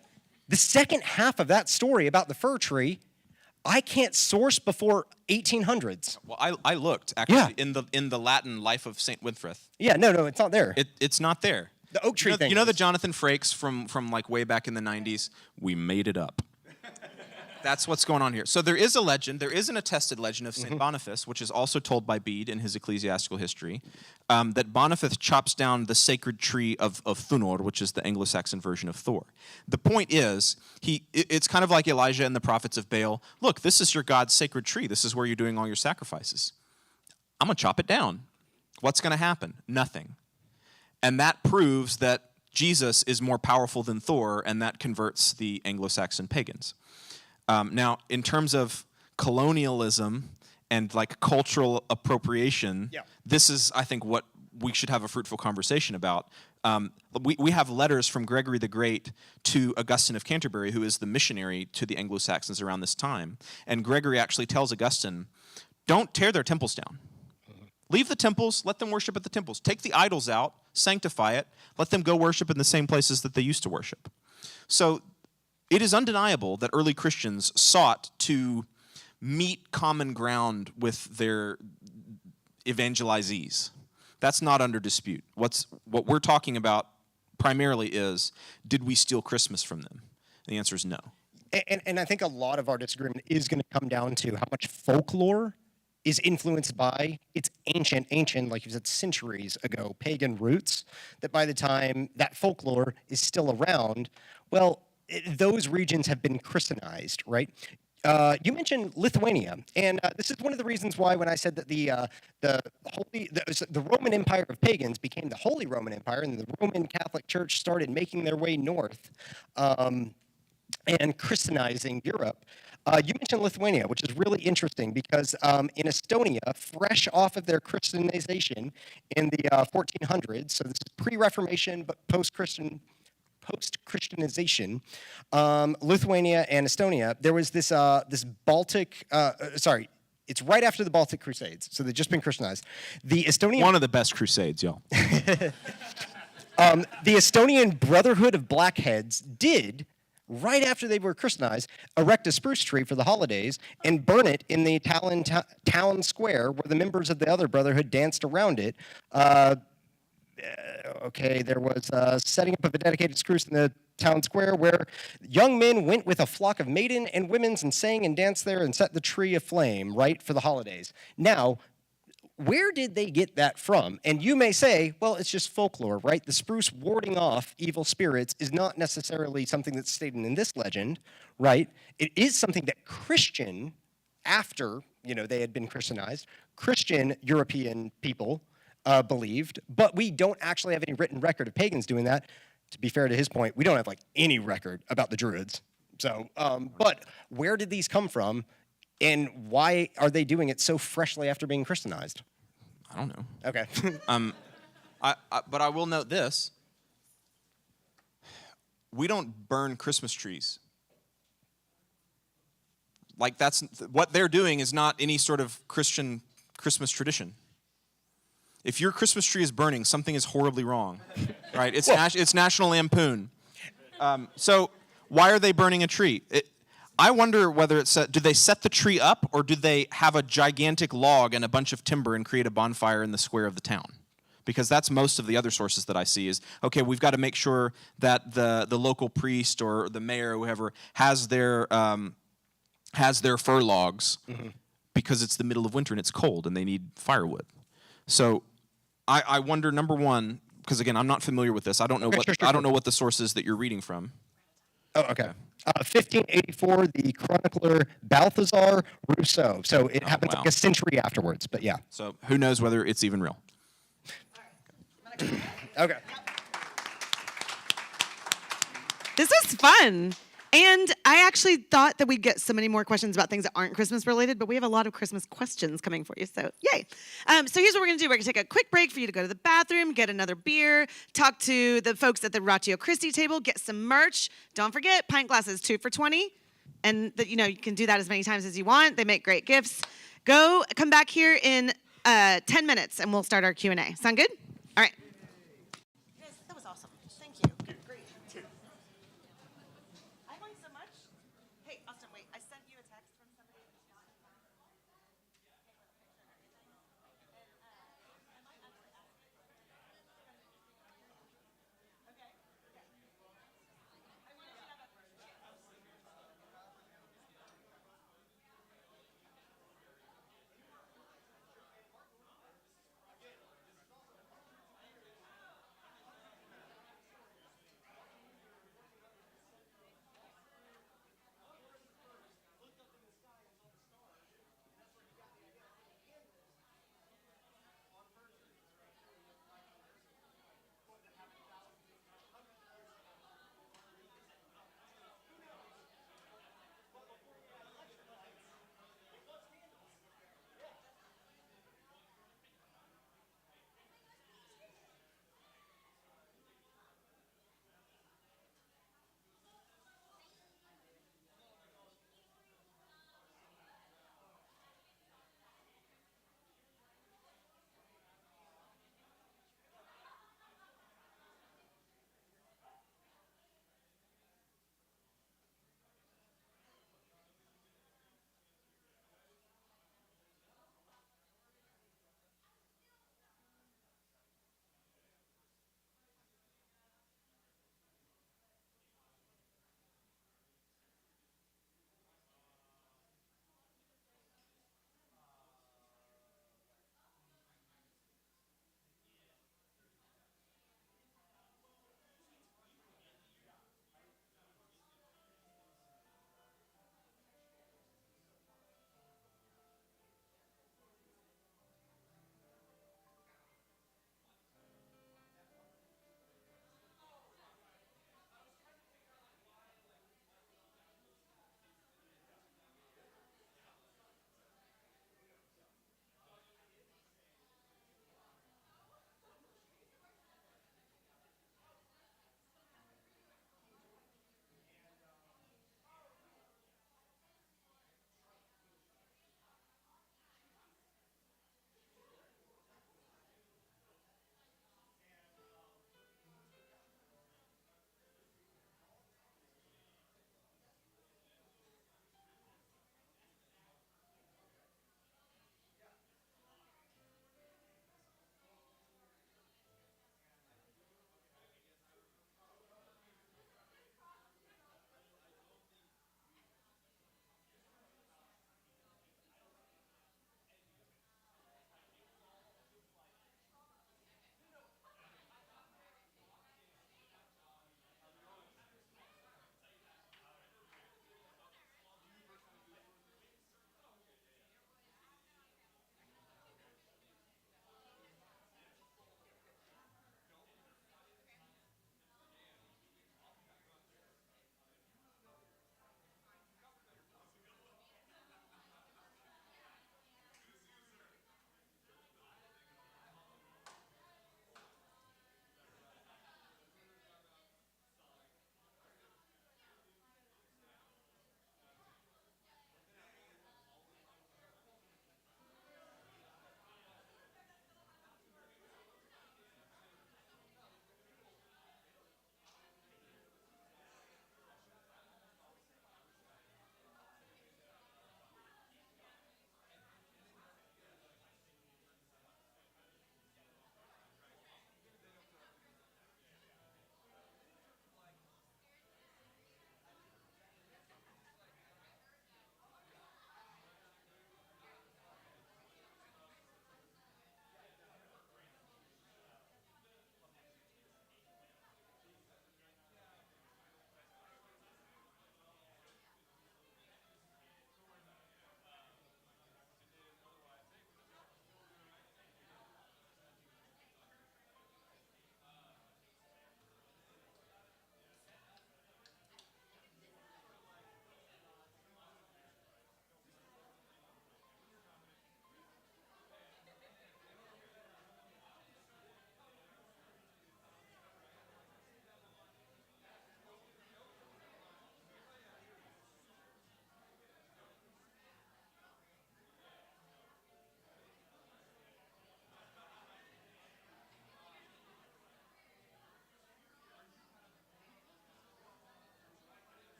the second half of that story about the fir tree, I can't source before 1800s. Well, I looked actually in the Latin Life of Saint Winfrith. Yeah, no, it's not there. It's not there. The oak tree thing. You know the Jonathan Frakes from like way back in the 90s? We made it up. That's what's going on here. So there is a legend, there is an attested legend of St. Boniface, which is also told by Bede in his ecclesiastical history, that Boniface chops down the sacred tree of Thunor, which is the Anglo-Saxon version of Thor. The point is, it's kind of like Elijah and the prophets of Baal. Look, this is your God's sacred tree. This is where you're doing all your sacrifices. I'm going to chop it down. What's going to happen? Nothing. And that proves that Jesus is more powerful than Thor, and that converts the Anglo-Saxon pagans. Now, in terms of colonialism and like cultural appropriation, this is, I think, what we should have a fruitful conversation about. We have letters from Gregory the Great to Augustine of Canterbury, who is the missionary to the Anglo-Saxons around this time. And Gregory actually tells Augustine, don't tear their temples down. Leave the temples, let them worship at the temples. Take the idols out, sanctify it, let them go worship in the same places that they used to worship. So it is undeniable that early Christians sought to meet common ground with their evangelizees. That's not under dispute. What we're talking about primarily is, did we steal Christmas from them? And the answer is no. And I think a lot of our disagreement is going to come down to how much folklore is influenced by its ancient, like you said, centuries ago, pagan roots, that by the time that folklore is still around, well, those regions have been Christianized, right? You mentioned Lithuania, and this is one of the reasons why when I said that the Roman Empire of pagans became the Holy Roman Empire, and the Roman Catholic Church started making their way north and Christianizing Europe. You mentioned Lithuania, which is really interesting because in Estonia, fresh off of their Christianization in the 1400s, so this is pre-Reformation but post-Christianization, Lithuania and Estonia, there was this Baltic, it's right after the Baltic Crusades, so they've just been Christianized. The Estonian... One of the best crusades, y'all. The Estonian Brotherhood of Blackheads did, right after they were Christianized, erect a spruce tree for the holidays and burn it in the Tallinn town square where the members of the other brotherhood danced around it. There was setting up of a dedicated spruce in the town square where young men went with a flock of maiden and women's and sang and danced there and set the tree aflame, right, for the holidays. Now, where did they get that from? And you may say, well, it's just folklore, right? The spruce warding off evil spirits is not necessarily something that's stated in this legend, right? It is something that Christian, after, they had been Christianized, Christian European people believed, but we don't actually have any written record of pagans doing that. To be fair to his point, we don't have any record about the Druids. So, but where did these come from? And why are they doing it so freshly after being Christianized? I don't know. Okay. But I will note this. We don't burn Christmas trees. Like that's what they're doing is not any sort of Christian Christmas tradition. If your Christmas tree is burning, something is horribly wrong, right? It's National Lampoon. So why are they burning a tree? I wonder whether do they set the tree up or do they have a gigantic log and a bunch of timber and create a bonfire in the square of the town? Because that's most of the other sources that I see is, okay, we've got to make sure that the local priest or the mayor or whoever has their fir logs because it's the middle of winter and it's cold and they need firewood. So I wonder, number one, because again, I'm not familiar with this. I don't know what the source is that you're reading from. Oh, okay. 1584, the chronicler Balthazar Rousseau. So it happens like a century afterwards, but yeah. So who knows whether it's even real? Okay. This is fun. And I actually thought that we'd get so many more questions about things that aren't Christmas related, but we have a lot of Christmas questions coming for you, so yay. So here's what we're gonna do. We're gonna take a quick break for you to go to the bathroom, get another beer, talk to the folks at the Ratio Christi table, get some merch. Don't forget, pint glasses, 2 for $20. And you can do that as many times as you want. They make great gifts. Come back here in 10 minutes and we'll start our Q&A. Sound good? All right. Yes, that was awesome. Thank you. Great. I learned so much. Hey, Austin, wait. I sent you a text from somebody.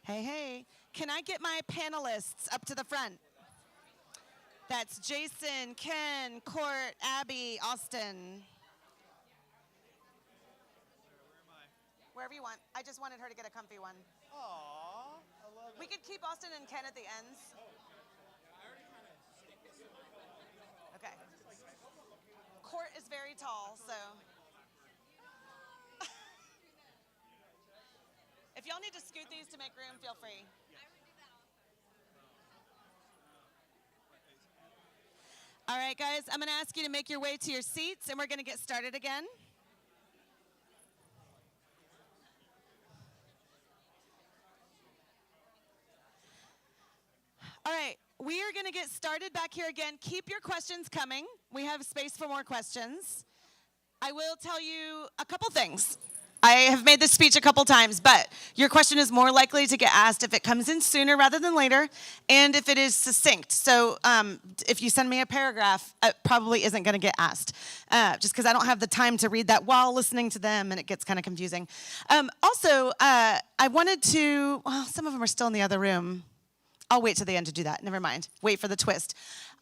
Hey, hey. Can I get my panelists up to the front? That's Jason, Ken, Court, Abby, Austin. Wherever you want. I just wanted her to get a comfy one. Aww, I love it. We could keep Austin and Ken at the ends. Okay. Court is very tall, so. If y'all need to scoot these to make room, feel free. All right, guys, I'm going to ask you to make your way to your seats, and we're going to get started again. All right, we are going to get started back here again. Keep your questions coming. We have space for more questions. I will tell you a couple things. I have made this speech a couple times, but your question is more likely to get asked if it comes in sooner rather than later, and if it is succinct. So if you send me a paragraph, it probably isn't going to get asked, just because I don't have the time to read that while listening to them, and it gets kind of confusing. Also, I wanted to, well, some of them are still in the other room. I'll wait till the end to do that. Never mind. Wait for the twist.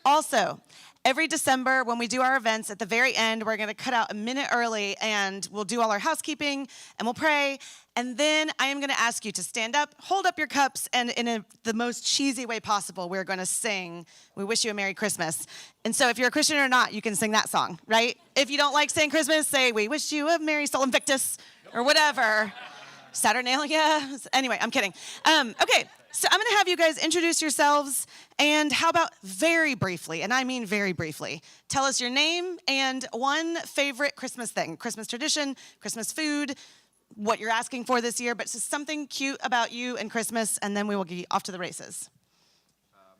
Also, every December when we do our events, at the very end, we're going to cut out a minute early, and we'll do all our housekeeping, and we'll pray. And then I am going to ask you to stand up, hold up your cups, and in the most cheesy way possible, we're going to sing, "We Wish You a Merry Christmas." And so if you're a Christian or not, you can sing that song, right? If you don't like saying Christmas, say, "We wish you a Merry Sol Invictus," or whatever. Saturnalia. Anyway, I'm kidding. Okay. So I'm going to have you guys introduce yourselves, and how about very briefly, and I mean very briefly, tell us your name and one favorite Christmas thing, Christmas tradition, Christmas food, what you're asking for this year, but just something cute about you and Christmas, and then we will get off to the races.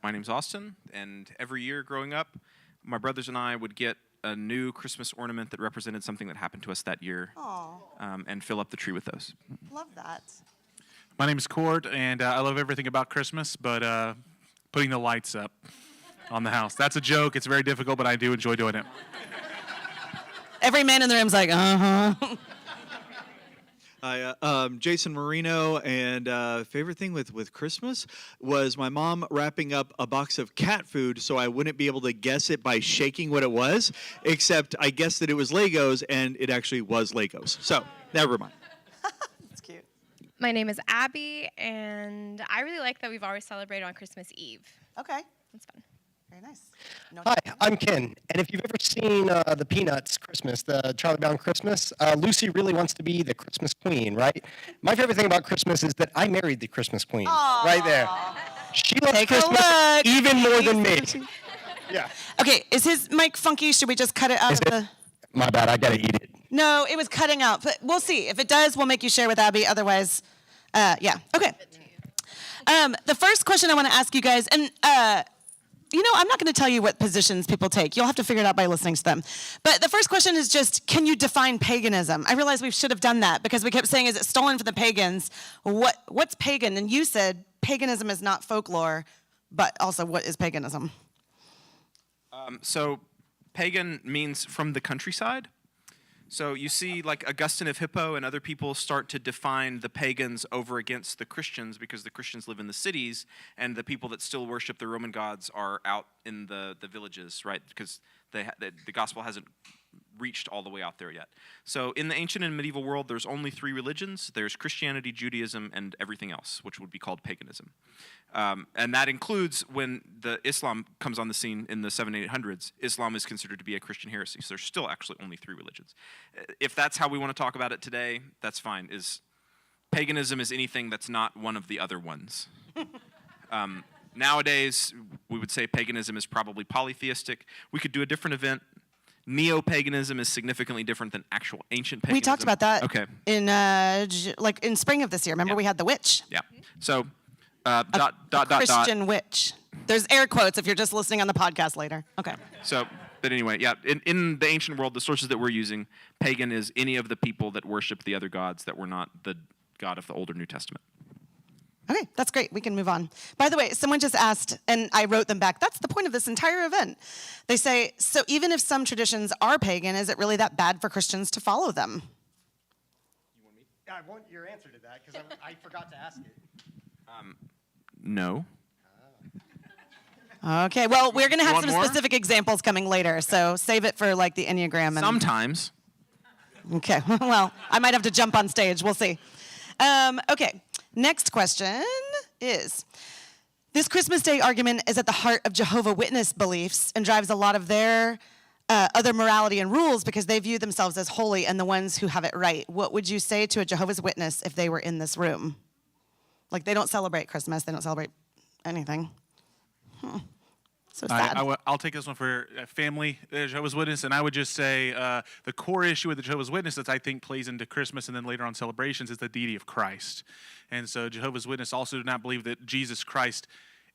My name's Austin, and every year growing up, my brothers and I would get a new Christmas ornament that represented something that happened to us that year, and fill up the tree with those. Love that. My name is Court, and I love everything about Christmas, but putting the lights up on the house. That's a joke. It's very difficult, but I do enjoy doing it. Every man in the room's like, uh-huh. Hi, Jason Marino, and favorite thing with Christmas was my mom wrapping up a box of cat food so I wouldn't be able to guess it by shaking what it was, except I guessed that it was Legos, and it actually was Legos. So, never mind. That's cute. My name is Abby, and I really like that we've always celebrated on Christmas Eve. Okay. It's fun. Very nice. No, Hi, I'm Ken, and if you've ever seen the Peanuts Christmas, the Charlie Brown Christmas, Lucy really wants to be the Christmas queen, right? My favorite thing about Christmas is that I married the Christmas queen, right there. She loves Take a Christmas look. even more than me. Yeah. Okay, is his mic funky? Should we just cut it out Is of the... it? My bad, I gotta eat it. No, it was cutting out, but we'll see. If it does, we'll make you share with Abby. Otherwise, yeah. Okay. The first question I want to ask you guys, and I'm not going to tell you what positions people take. You'll have to figure it out by listening to them. But the first question is just, can you define paganism? I realize we should have done that because we kept saying, is it stolen from the pagans? What's pagan? And you said paganism is not folklore, but also what is paganism? So pagan means from the countryside. So you see like Augustine of Hippo and other people start to define the pagans over against the Christians because the Christians live in the cities and the people that still worship the Roman gods are out in the villages, right? Because the gospel hasn't reached all the way out there yet. So in the ancient and medieval world, there's only three religions. There's Christianity, Judaism, and everything else, which would be called paganism. And that includes when the Islam comes on the scene in the 700s, Islam is considered to be a Christian heresy. So there's still actually only three religions. If that's how we want to talk about it today, that's fine. Paganism is anything that's not one of the other ones. Nowadays, we would say paganism is probably polytheistic. We could do a different event. Neo-paganism is significantly different than actual ancient paganism. We talked about that in spring of this year. Remember, Yeah. we had the witch. Yeah. So, Christian witch. There's air quotes if you're just listening on the podcast later. Okay. So, but anyway, yeah. In the ancient world, the sources that we're using, pagan is any of the people that worship the other gods that were not the God of the Old or New Testament. Okay, that's great. We can move on. By the way, someone just asked, and I wrote them back, that's the point of this entire event. They say, so even if some traditions are pagan, is it really that bad for Christians to follow them? I want your answer to that because I forgot to ask it. No. Okay, well, we're going to have want some more? specific examples coming later, so save it for like the Enneagram. And, Sometimes. Okay, well, I might have to jump on stage. We'll see. Okay, next question is, this Christmas Day argument is at the heart of Jehovah's Witness beliefs and drives a lot of their other morality and rules because they view themselves as holy and the ones who have it right. What would you say to a Jehovah's Witness if they were in this room? Like, they don't celebrate Christmas. They don't celebrate anything. So sad. I'll take this one for family, Jehovah's Witness, and I would just say the core issue with the Jehovah's Witness that I think plays into Christmas and then later on celebrations is the deity of Christ. And so Jehovah's Witness also do not believe that Jesus Christ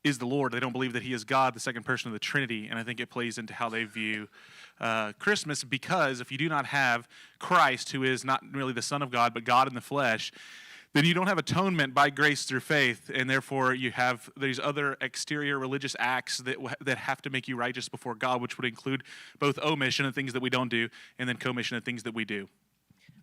is the Lord. They don't believe that he is God, the second person of the Trinity, and I think it plays into how they view Christmas, because if you do not have Christ, who is not merely the Son of God, but God in the flesh, then you don't have atonement by grace through faith, and therefore you have these other exterior religious acts that have to make you righteous before God, which would include both omission and things that we don't do, and then commission and things that we do.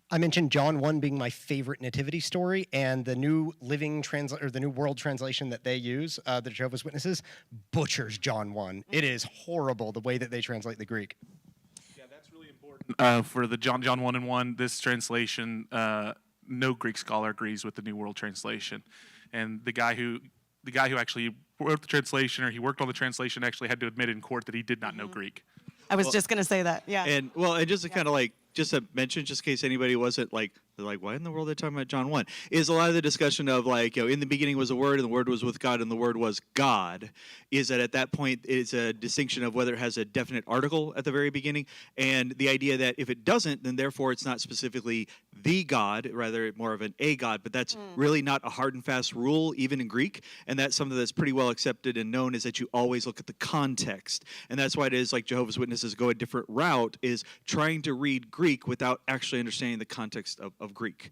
I mentioned John 1 being my favorite nativity story, and the new the New World Translation that they use, the Jehovah's Witnesses, butchers John 1. It is horrible the way that they translate the Greek. Yeah, that's really important. For the John 1 and 1, this translation, no Greek scholar agrees with the New World Translation, and the guy who actually wrote the translation, or he worked on the translation, actually had to admit in court that he did not know Greek. I was just going to say that, yeah. And just to kind of just to mention, just in case anybody wasn't they're like, why in the world are they talking about John 1? Is a lot of the discussion of in the beginning was a word, and the word was with God, and the word was God, is that at that point it's a distinction of whether it has a definite article at the very beginning, and the idea that if it doesn't, then therefore it's not specifically the God, rather more of an a God, but that's really not a hard and fast rule, even in Greek, and that's something that's pretty well accepted and known, is that you always look at the context, and that's why it is like Jehovah's Witnesses go a different route, is trying to read Greek without actually understanding the context of Greek.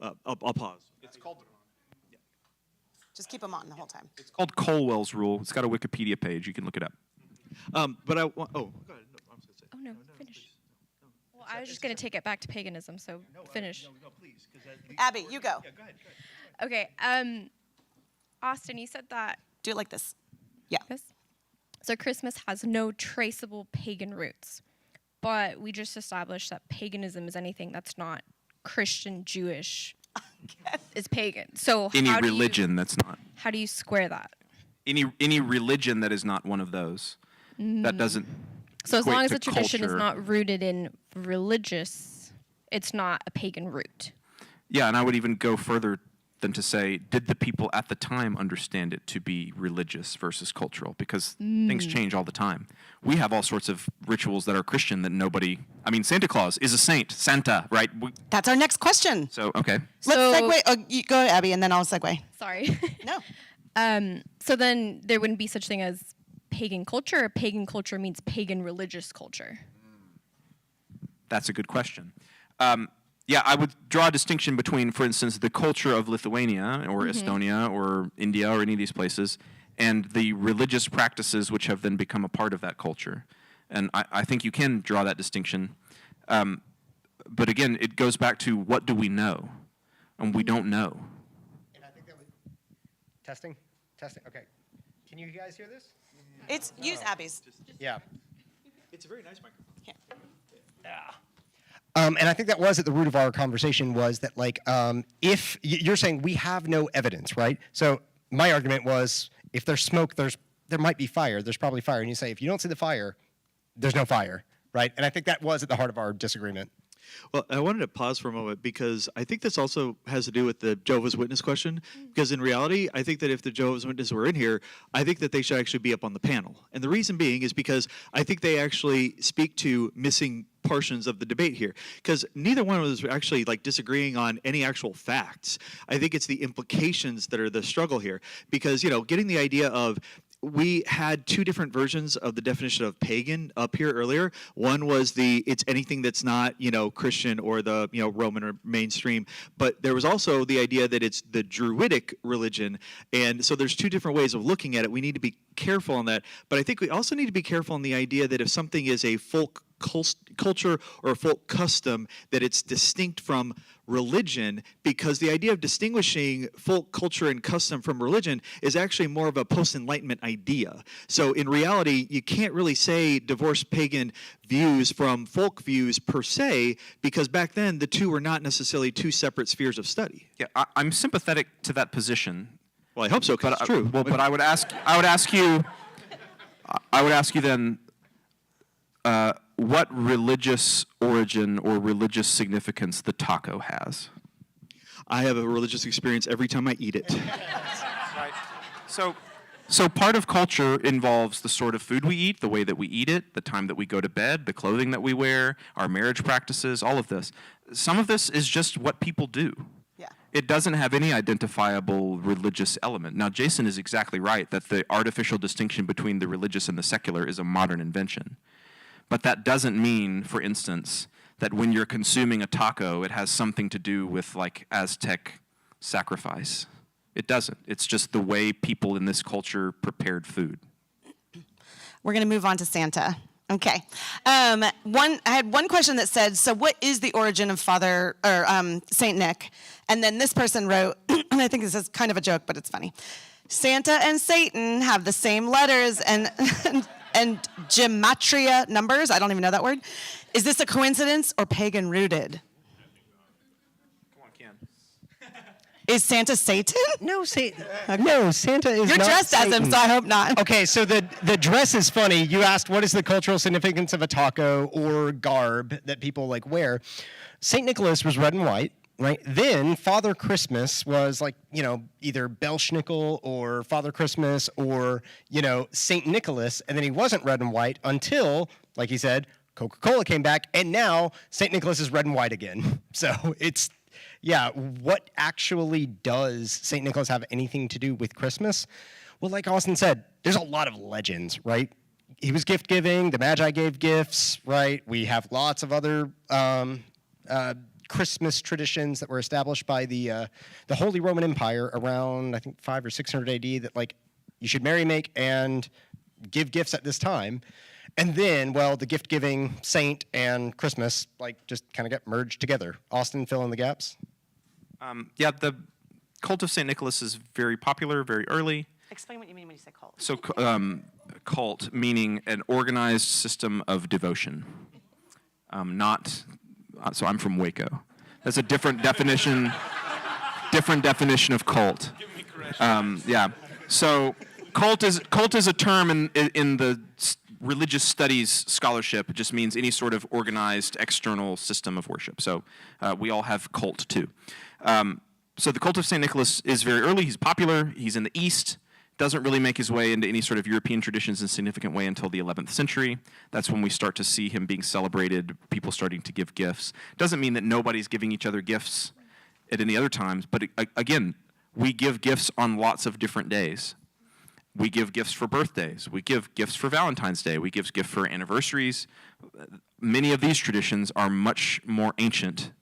I'll pause. It's called. Just keep them on the whole time. It's called Colwell's rule. It's got a Wikipedia page. You can look it up. But I want. Oh, go ahead. No, I was gonna say. Oh, no, finish. Well, I was just going to take it back to paganism, so finish. No, please. Abby, you go. Yeah, go ahead. Okay, Austin, you said that Do it like this. Yeah. this. So Christmas has no traceable pagan roots, but we just established that paganism is anything that's not Christian, Jewish, is pagan. So Any how religion that's not. how do you square that? Any religion that is not one of those. That doesn't. So as equate long as to the tradition culture. is not rooted in religious, it's not a pagan root. Yeah, and I would even go further than to say, did the people at the time understand it to be religious versus cultural? Because things change all the time. We have all sorts of rituals that are Christian that nobody. I mean, Santa Claus is a saint, Santa, right? That's our next question. So okay. Let's So- segue. Oh, you go, Abby, and then I'll segue. Sorry. No. So then there wouldn't be such thing as pagan culture, or pagan culture means pagan religious culture? That's a good question. Yeah, I would draw a distinction between, for instance, the culture of Lithuania or Estonia or India or any of these places, and the religious practices which have then become a part of that culture. And I think you can draw that distinction. But again, it goes back to what do we know? And we don't know. And I think that was testing. Okay. Can you guys hear this? It's use Abby's. Yeah. It's a very nice microphone. And I think that was at the root of our conversation, was that if you're saying we have no evidence, right? So my argument was, if there's smoke, there might be fire. There's probably fire. And you say, if you don't see the fire, there's no fire, right? And I think that was at the heart of our disagreement. Well, I wanted to pause for a moment because I think this also has to do with the Jehovah's Witness question. Because in reality, I think that if the Jehovah's Witnesses were in here, I think that they should actually be up on the panel. And the reason being is because I think they actually speak to missing portions of the debate here. Because neither one of us are actually disagreeing on any actual facts. I think it's the implications that are the struggle here. Because, getting the idea of we had two different versions of the definition of pagan up here earlier. One was it's anything that's not, Christian or the, Roman or mainstream. But there was also the idea that it's the Druidic religion. And so there's two different ways of looking at it. We need to be careful on that. But I think we also need to be careful on the idea that if something is a folk culture or a folk custom, that it's distinct from religion, because the idea of distinguishing folk culture and custom from religion is actually more of a post-Enlightenment idea. So in reality, you can't really say divorce pagan views from folk views per se, because back then the two were not necessarily two separate spheres of study. Yeah, I'm sympathetic to that position. Well, I hope so, because it's true. Well, but I would ask you then, what religious origin or religious significance the taco has. I have a religious experience every time I eat it. Right. So part of culture involves the sort of food we eat, the way that we eat it, the time that we go to bed, the clothing that we wear, our marriage practices, all of this. Some of this is just what people do. Yeah. It doesn't have any identifiable religious element. Now, Jason is exactly right that the artificial distinction between the religious and the secular is a modern invention. But that doesn't mean, for instance, that when you're consuming a taco, it has something to do with like Aztec sacrifice. It doesn't. It's just the way people in this culture prepared food. We're going to move on to Santa. Okay. I had one question that said, so what is the origin of Saint Nick? And then this person wrote, and I think this is kind of a joke, but it's funny. Santa and Satan have the same letters and gematria numbers. I don't even know that word. Is this a coincidence or pagan rooted? Come on, Ken. Is Santa Satan? No, Santa is You're not dressed as him, Satan. so I hope not. Okay, so the dress is funny. You asked what is the cultural significance of a taco or garb that people like wear. St. Nicholas was red and white, right? Then Father Christmas was like, either Belschnickel or Father Christmas or, St. Nicholas. And then he wasn't red and white until, like he said, Coca-Cola came back. And now St. Nicholas is red and white again. So what actually does St. Nicholas have anything to do with Christmas? Well, like Austin said, there's a lot of legends, right? He was gift giving, the Magi gave gifts, right? We have lots of other Christmas traditions that were established by the Holy Roman Empire around, I think, 500 or 600 AD that, like, you should marry, make, and give gifts at this time. And then, the gift-giving saint and Christmas, just kind of got merged together. Austin, fill in the gaps. The cult of St. Nicholas is very popular, very early. Explain what you mean when you say cult. So, cult meaning an organized system of devotion. So I'm from Waco. That's a different definition. Different definition of cult. So, cult is a term in the religious studies scholarship. It just means any sort of organized external system of worship. So we all have cult too. So the cult of St. Nicholas is very early. He's popular. He's in the East. Doesn't really make his way into any sort of European traditions in a significant way until the 11th century. That's when we start to see him being celebrated, people starting to give gifts. Doesn't mean that nobody's giving each other gifts at any other times, but again, we give gifts on lots of different days. We give gifts for birthdays. We give gifts for Valentine's Day. We give gifts for anniversaries. Many of these traditions are much more ancient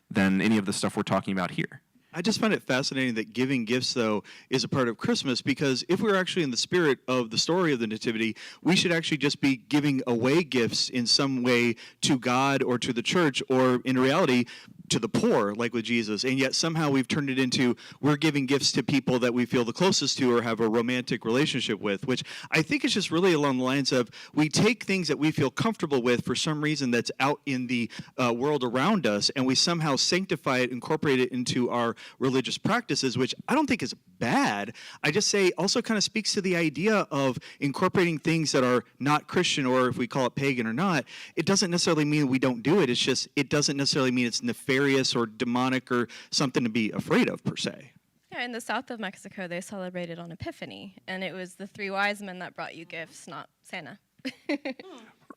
than any of the stuff we're talking about here. I just find it fascinating that giving gifts, though, is a part of Christmas, because if we're actually in the spirit of the story of the Nativity, we should actually just be giving away gifts in some way to God or to the church, or in reality, to the poor, like with Jesus. And yet somehow we've turned it into, we're giving gifts to people that we feel the closest to or have a romantic relationship with, which I think is just really along the lines of, we take things that we feel comfortable with for some reason that's out in the world around us, and we somehow sanctify it, incorporate it into our religious practices, which I don't think is bad. I just say also kind of speaks to the idea of incorporating things that are not Christian, or if we call it pagan or not. It doesn't necessarily mean we don't do it. It's just, it doesn't necessarily mean it's nefarious or demonic or something to be afraid of per se. Yeah, in the south of Mexico, they celebrated on Epiphany, and it was the 3 wise men that brought you gifts, not Santa.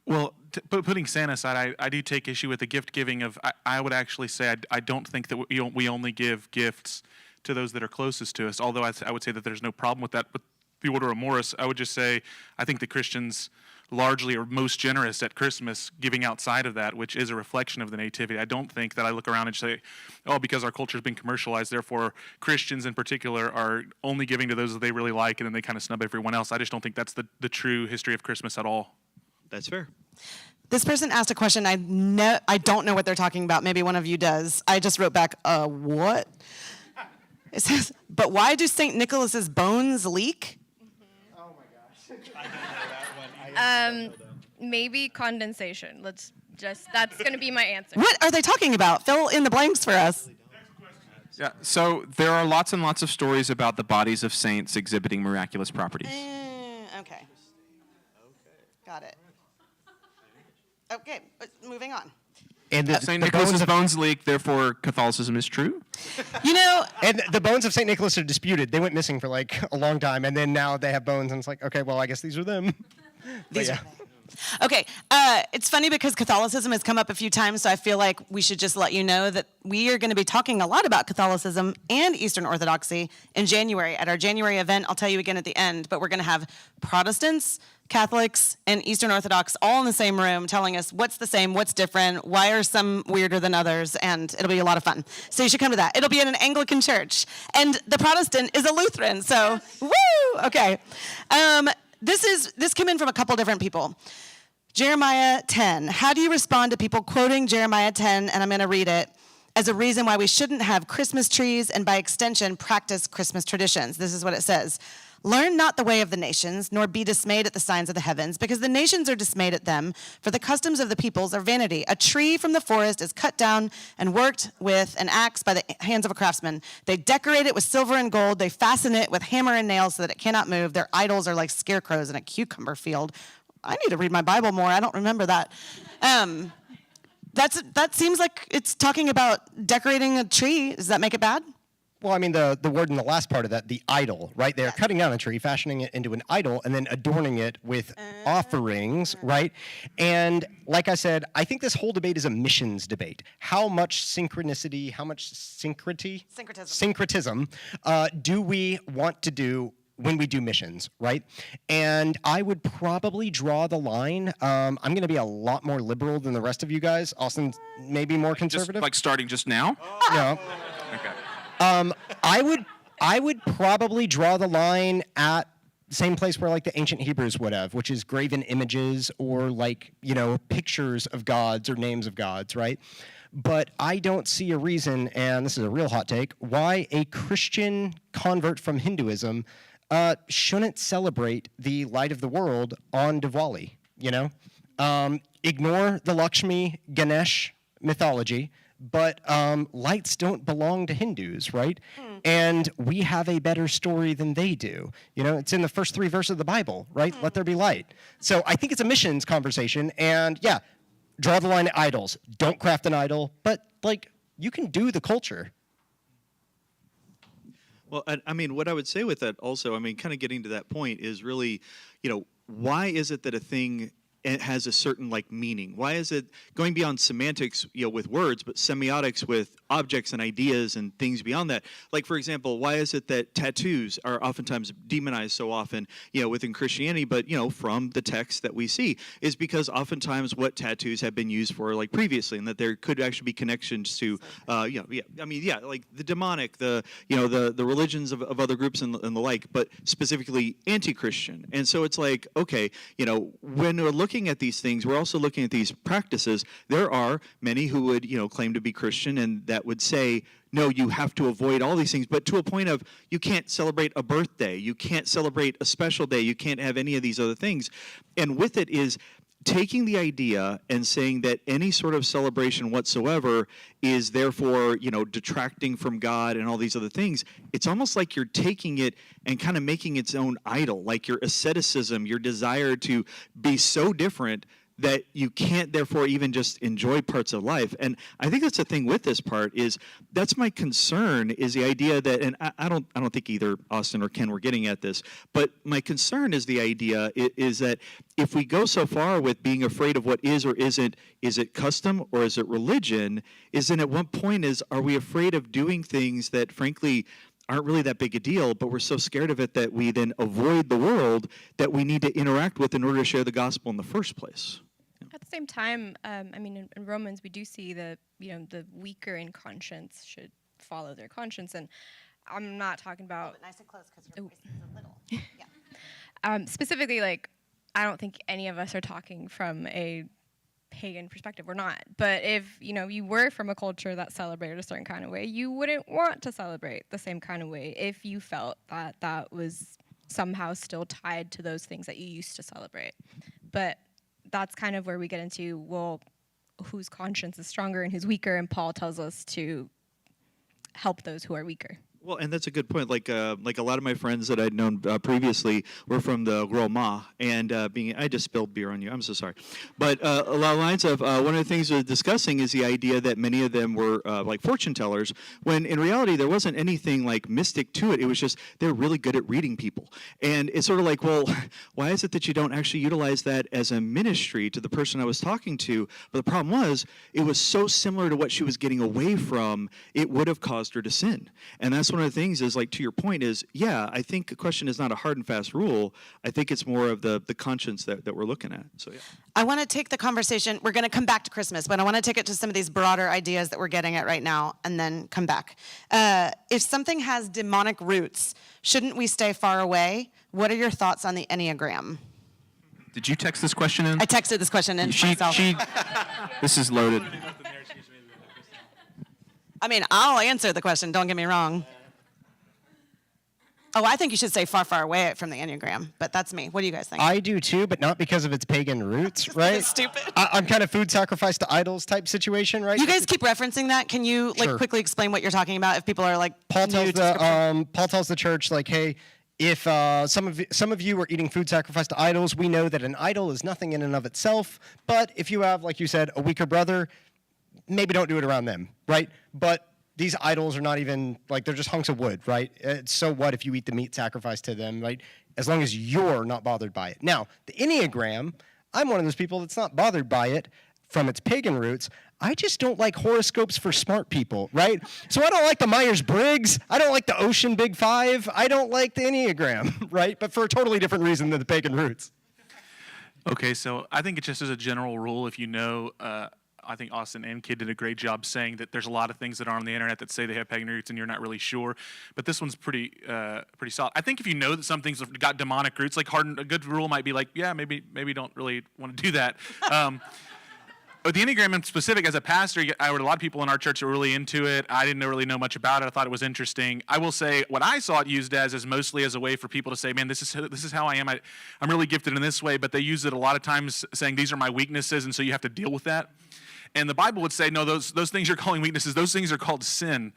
Well, putting Santa aside, I do take issue with the gift giving of. I would actually say I don't think that we only give gifts to those that are closest to us. Although I would say that there's no problem with that. But the order of Morris, I would just say I think the Christians largely are most generous at Christmas, giving outside of that, which is a reflection of the Nativity. I don't think that I look around and say, oh, because our culture has been commercialized, therefore Christians in particular are only giving to those that they really like, and then they kind of snub everyone else. I just don't think that's the true history of Christmas at all. That's fair. This person asked a question. I don't know what they're talking about. Maybe one of you does. I just wrote back, what? It says, but why do St. Nicholas's bones leak? Oh my gosh. Maybe condensation. That's going to be my answer. What are they talking about? Fill in the blanks for us. Yeah, so there are lots and lots of stories about the bodies of saints exhibiting miraculous properties. Okay. Got it. Okay, moving on. And St. Nicholas's bones leak, therefore Catholicism is true? You know, and the bones of St. Nicholas are disputed. They went missing for like a long time, and then now they have bones, and it's like, okay, well, I guess these are them. these are Okay, it's funny because Catholicism has come up a few times, so I feel like we should just let you know that we are going to be talking a lot about Catholicism and Eastern Orthodoxy in January. At our January event, I'll tell you again at the end, but we're going to have Protestants, Catholics, and Eastern Orthodox all in the same room telling us what's the same, what's different, why are some weirder than others, and it'll be a lot of fun. So you should come to that. It'll be in an Anglican church, and the Protestant is a Lutheran, so woo! Okay. This came in from a couple different people. Jeremiah 10. How do you respond to people quoting Jeremiah 10, and I'm going to read it, as a reason why we shouldn't have Christmas trees and by extension practice Christmas traditions? This is what it says. Learn not the way of the nations, nor be dismayed at the signs of the heavens, because the nations are dismayed at them, for the customs of the peoples are vanity. A tree from the forest is cut down and worked with an axe by the hands of a craftsman. They decorate it with silver and gold. They fasten it with hammer and nails so that it cannot move. Their idols are like scarecrows in a cucumber field. I need to read my Bible more. I don't remember that. That seems like it's talking about decorating a tree. Does that make it bad? Well, I mean, the word in the last part of that, the idol, right? They're cutting down a tree, fashioning it into an idol, and then adorning it with offerings, right? And like I said, I think this whole debate is a missions debate. How much synchronicity, how much syncretism do we want to do when we do missions, right? And I would probably draw the line. I'm going to be a lot more liberal than the rest of you guys. Austin's maybe more conservative. Just like starting just now? No. Okay. I would probably draw the line at the same place where like the ancient Hebrews would have, which is graven images or like, pictures of gods or names of gods, right? But I don't see a reason, and this is a real hot take, why a Christian convert from Hinduism shouldn't celebrate the light of the world on Diwali, Ignore the Lakshmi Ganesh mythology, but lights don't belong to Hindus, right? And we have a better story than they do. It's in the first 3 verses of the Bible, right? Let there be light. So I think it's a missions conversation, and yeah, draw the line at idols. Don't craft an idol, but you can do the culture. Well, I mean, what I would say with that also, kind of getting to that point is really, why is it that a thing has a certain meaning? Why is it going beyond semantics, with words, but semiotics with objects and ideas and things beyond that? Like, for example, why is it that tattoos are oftentimes demonized so often, within Christianity, but, from the text that we see, is because oftentimes what tattoos have been used for, previously, and that there could actually be connections to, like the demonic, the religions of other groups and the like, but specifically anti-Christian. And so it's like, okay, when we're looking at these things, we're also looking at these practices. There are many who would, claim to be Christian and that would say, no, you have to avoid all these things, but to a point of you can't celebrate a birthday, you can't celebrate a special day, you can't have any of these other things. And with it is taking the idea and saying that any sort of celebration whatsoever is therefore, detracting from God and all these other things. It's almost like you're taking it and kind of making its own idol, like your asceticism, your desire to be so different that you can't therefore even just enjoy parts of life. And I think that's the thing with this part is that's my concern, is the idea that, and I don't think either Austin or Ken were getting at this, but my concern is the idea is that if we go so far with being afraid of what is or isn't, is it custom or is it religion, is then at what point are we afraid of doing things that frankly aren't really that big a deal, but we're so scared of it that we then avoid the world that we need to interact with in order to share the gospel in the first place. At the same time, in Romans, we do see the weaker in conscience should follow their conscience, and I'm not talking about nice and close because your voice is a little. Yeah. Specifically, I don't think any of us are talking from a pagan perspective. We're not. But if, you were from a culture that celebrated a certain kind of way, you wouldn't want to celebrate the same kind of way if you felt that that was somehow still tied to those things that you used to celebrate. But that's kind of where we get into, well, whose conscience is stronger and who's weaker, and Paul tells us to help those who are weaker. Well, and that's a good point. Like a lot of my friends that I'd known previously were from the Roma, and I just spilled beer on you. I'm so sorry. But a lot of lines of one of the things we're discussing is the idea that many of them were like fortune tellers, when in reality there wasn't anything like mystic to it. It was just they're really good at reading people, and it's sort of like, well, why is it that you don't actually utilize that as a ministry to the person I was talking to? But the problem was it was so similar to what she was getting away from, it would have caused her to sin, and that's one of the things is, like, to your point is, yeah, I think the question is not a hard and fast rule. I think it's more of the conscience that we're looking at. So, yeah. I want to take the conversation, we're going to come back to Christmas, but I want to take it to some of these broader ideas that we're getting at right now and then come back. If something has demonic roots, shouldn't we stay far away? What are your thoughts on the Enneagram? Did you text this question in? I texted this question in myself. This is loaded. I mean, I'll answer the question, don't get me wrong. Oh, I think you should stay far, far away from the Enneagram, but that's me. What do you guys think? I do too, but not because of its pagan roots, right? It's stupid. I'm kind of food sacrifice to idols type situation, right? You guys keep referencing that. Can you Sure. quickly explain what you're talking about if people are like Paul new tells to Scripture? Paul tells the church, like, hey, if some of you are eating food sacrifice to idols, we know that an idol is nothing in and of itself. But if you have, like you said, a weaker brother, maybe don't do it around them, right? But these idols are not even, like, they're just hunks of wood, right? So what if you eat the meat sacrificed to them, right? As long as you're not bothered by it. Now, the Enneagram, I'm one of those people that's not bothered by it from its pagan roots. I just don't like horoscopes for smart people, right? So I don't like the Myers-Briggs. I don't like the Ocean Big Five. I don't like the Enneagram, right? But for a totally different reason than the pagan roots. Okay, so I think it's just as a general rule, if you know, I think Austin and Kid did a great job saying that there's a lot of things that are on the internet that say they have pagan roots and you're not really sure. But this one's pretty solid. I think if you know that something's got demonic roots, like a good rule might be like, yeah, maybe don't really want to do that. But the Enneagram in specific, as a pastor, I heard a lot of people in our church that were really into it. I didn't really know much about it. I thought it was interesting. I will say what I saw it used as is mostly as a way for people to say, man, this is how I am. I'm really gifted in this way. But they use it a lot of times saying these are my weaknesses, and so you have to deal with that. And the Bible would say, no, those things you're calling weaknesses, those things are called sin.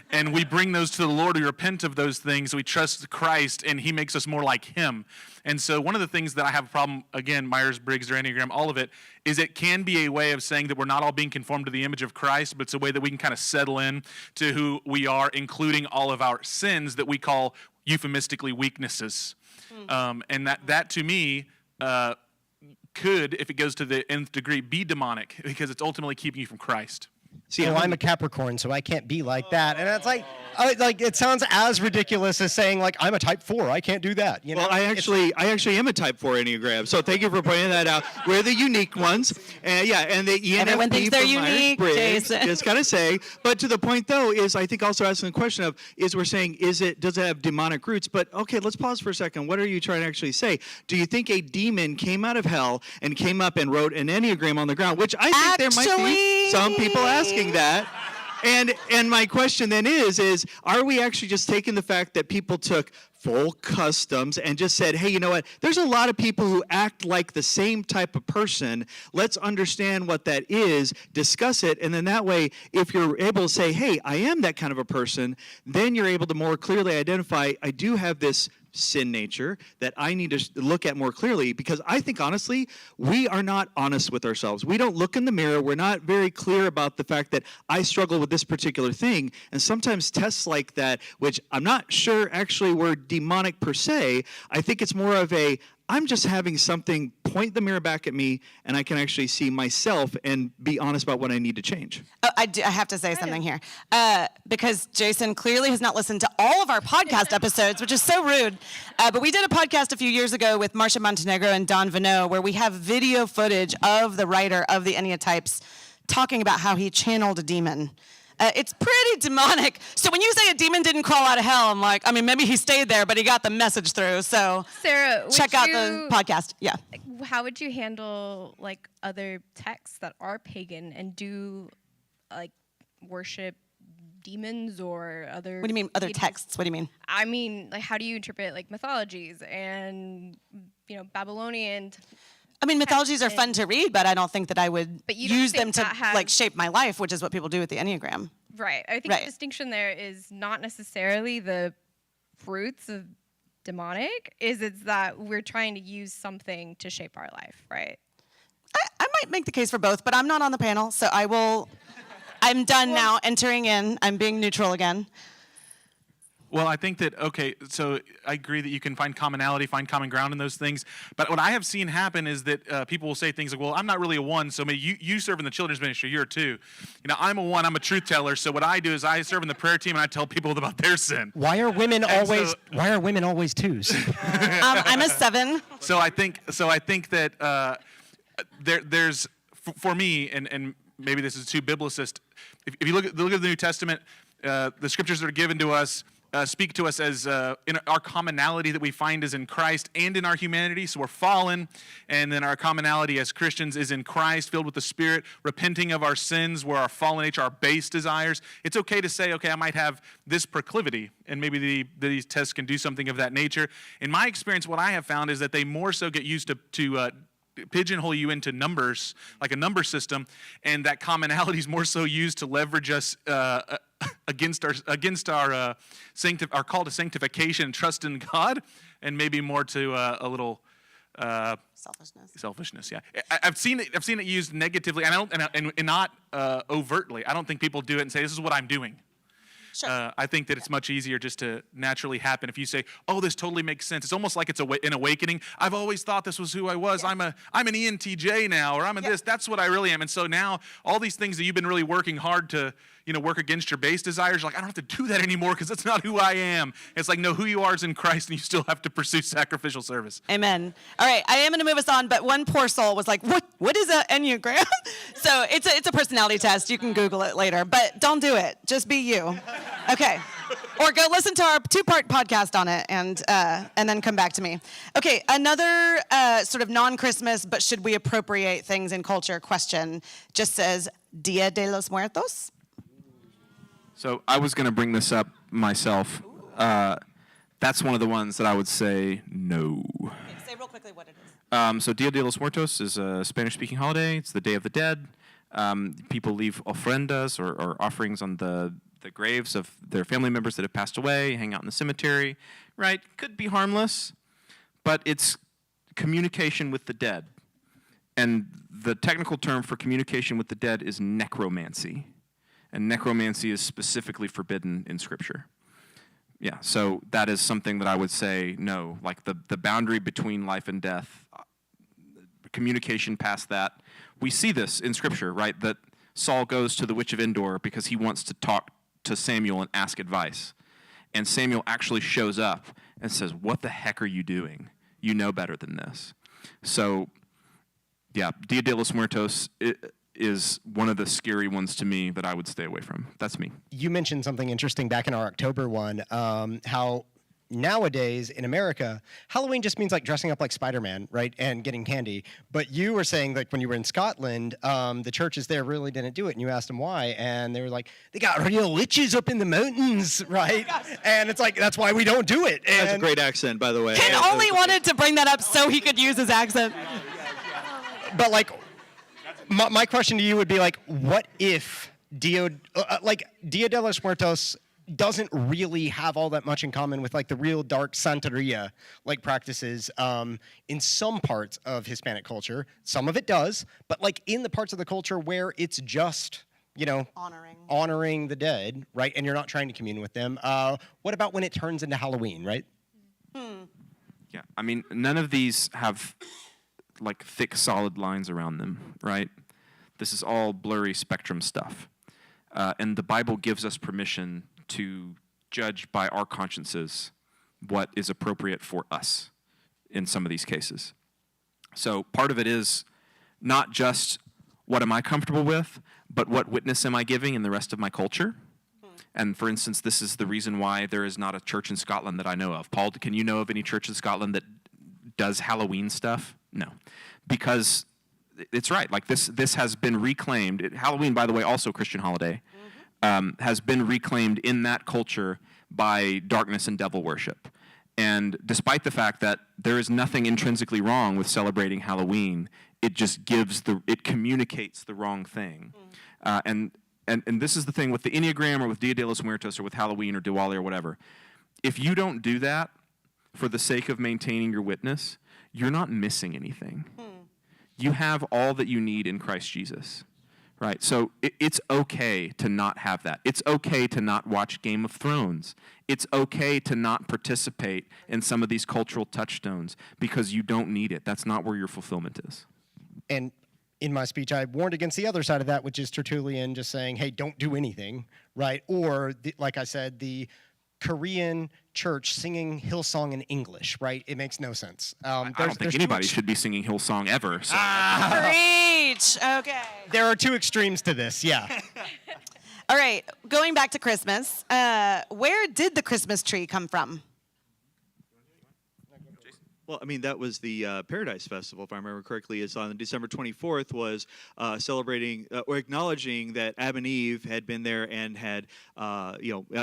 And we bring those to the Lord. We repent of those things. We trust Christ, and He makes us more like Him. And so one of the things that I have a problem, again, Myers-Briggs or Enneagram, all of it, is it can be a way of saying that we're not all being conformed to the image of Christ, but it's a way that we can kind of settle in to who we are, including all of our sins that we call euphemistically weaknesses. And that to me, could, if it goes to the nth degree, be demonic because it's ultimately keeping you from Christ. See, I'm a Capricorn, so I can't be like that. And it's like it sounds as ridiculous as saying, like, I'm a type 4. I can't do that. You know? Well, I actually am a type 4 Enneagram, so thank you for pointing that out. We're the unique ones. And the ENFP Everyone thinks they're from unique, Myers-Briggs, Jason. just kind of say. But to the point, though, is I think also asking the question of, we're saying, does it have demonic roots? But, okay, let's pause for a second. What are you trying to actually say? Do you think a demon came out of hell and came up and wrote an Enneagram on the ground? Which I think there might be some people asking that. And my question then is are we actually just taking the fact that people took full customs and just said, hey, you know what? There's a lot of people who act like the same type of person. Let's understand what that is, discuss it, and then that way, if you're able to say, hey, I am that kind of a person, then you're able to more clearly identify, I do have this sin nature that I need to look at more clearly, because I think, honestly, we are not honest with ourselves. We don't look in the mirror. We're not very clear about the fact that I struggle with this particular thing. And sometimes tests like that, which I'm not sure actually were demonic per se, I think it's more of I'm just having something point the mirror back at me, and I can actually see myself and be honest about what I need to change. Oh, I have to say something here. Because Jason clearly has not listened to all of our podcast episodes, which is so rude. But we did a podcast a few years ago with Marcia Montenegro and Don Vano, where we have video footage of the writer of the Enneatypes talking about how he channeled a demon. It's pretty demonic. So when you say a demon didn't crawl out of hell, I'm like, maybe he stayed there, but he got the message through. So Sarah, check out the podcast. Yeah. how would you handle like other texts that are pagan and do like worship demons or other? What do you mean other deities? texts? What do you mean? I mean, like, how do you interpret like mythologies and Babylonian? I mean, mythologies are fun to read, but I don't think that I would But you don't use them think to that has- like shape my life, which is what people do with the Enneagram. Right. I think Right. the distinction there is not necessarily the fruits of demonic, it's that we're trying to use something to shape our life, right? I might make the case for both, but I'm not on the panel, so I will. I'm done now entering in. I'm being neutral again. Well, I think that, okay, so I agree that you can find commonality, find common ground in those things. But what I have seen happen is that people will say things like, well, I'm not really a one, so maybe you serve in the children's ministry, you're a two. I'm a one, I'm a truth teller, so what I do is I serve in the prayer team and I tell people about their sin. Why are women always? Why are women always twos? I'm a 7. So I think that there's, for me, and maybe this is too biblicist, if you look at the New Testament, the scriptures that are given to us speak to us as in our commonality that we find is in Christ and in our humanity. So we're fallen, and then our commonality as Christians is in Christ, filled with the Spirit, repenting of our sins, where our fallen nature, our base desires. It's okay to say, okay, I might have this proclivity, and maybe these tests can do something of that nature. In my experience, what I have found is that they more so get used to pigeonhole you into numbers, like a number system, and that commonality is more so used to leverage us against our call to sanctification and trust in God, and maybe more to a little selfishness. Yeah, I've seen it used negatively, and not overtly. I don't think people do it and say, "This is what I'm doing." Sure. I think that it's much easier just to naturally happen. If you say, "Oh, this totally makes sense," it's almost like it's an awakening. I've always thought this was who I was. Yeah. I'm an ENTJ now, or I'm a this. That's what I really am. And so now all these things that you've been really working hard to work against your base desires, you're like, I don't have to do that anymore because that's not who I am. It's like, no, who you are is in Christ, and you still have to pursue sacrificial service. Amen. All right, I am going to move us on, but one poor soul was like, "What is an Enneagram?" So it's a personality test. You can Google it later, but don't do it. Just be you. Okay. Or go listen to our 2-part podcast on it, and then come back to me. Okay, another sort of non-Christmas, but should we appropriate things in culture question just says, Dia de los Muertos. So I was going to bring this up myself. That's one of the ones that I would say no. Okay, say real quickly what it is. So Dia de los Muertos is a Spanish-speaking holiday. It's the Day of the Dead. People leave ofrendas or offerings on the graves of their family members that have passed away, hang out in the cemetery, right? Could be harmless, but it's communication with the dead. And the technical term for communication with the dead is necromancy. And necromancy is specifically forbidden in Scripture. Yeah, so that is something that I would say no. Like the boundary between life and death, communication past that. We see this in Scripture, right? That Saul goes to the witch of Endor because he wants to talk to Samuel and ask advice. And Samuel actually shows up and says, "What the heck are you doing? You know better than this." So, yeah, Dia de los Muertos is one of the scary ones to me that I would stay away from. That's me. You mentioned something interesting back in our October one, how nowadays in America, Halloween just means like dressing up like Spider-Man, right, and getting candy. But you were saying like when you were in Scotland, the churches there really didn't do it, and you asked them why, and they were like, they got real witches up in the mountains, right? And it's like, that's why we don't do it. That's a And- great accent, by the way. Ken only wanted to bring that up so he could use his accent. But like, my question to you would be like, what if Dia de los Muertos doesn't really have all that much in common with like the real dark Santeria like practices in some parts of Hispanic culture? Some of it does, but like in the parts of the culture where it's just honoring the dead, right? And you're not trying to commune with them. What about when it turns into Halloween, right? Yeah, I mean, none of these have like thick, solid lines around them, right? This is all blurry spectrum stuff. And the Bible gives us permission to judge by our consciences what is appropriate for us in some of these cases. So part of it is not just what am I comfortable with, but what witness am I giving in the rest of my culture? And for instance, this is the reason why there is not a church in Scotland that I know of. Paul, can you know of any church in Scotland that does Halloween stuff? No, because it's right. Like this has been reclaimed. Halloween, by the way, also a Christian holiday, has been reclaimed in that culture by darkness and devil worship. And despite the fact that there is nothing intrinsically wrong with celebrating Halloween, it just it communicates the wrong thing. And this is the thing with the Enneagram or with Dia de los Muertos or with Halloween or Diwali or whatever. If you don't do that for the sake of maintaining your witness, you're not missing anything. You have all that you need in Christ Jesus, right? So it's okay to not have that. It's okay to not watch Game of Thrones. It's okay to not participate in some of these cultural touchstones because you don't need it. That's not where your fulfillment is. And in my speech, I warned against the other side of that, which is Tertullian just saying, hey, don't do anything, right? Or, like I said, the Korean church singing Hillsong in English, right? It makes no sense. I don't think anybody should be singing Hillsong ever. So. Preach. Okay. There are two extremes to this, yeah. All right, going back to Christmas, where did the Christmas tree come from? Well, I mean, that was the Paradise Festival, if I remember correctly, is on December 24th, was celebrating or acknowledging that Adam and Eve had been there and had,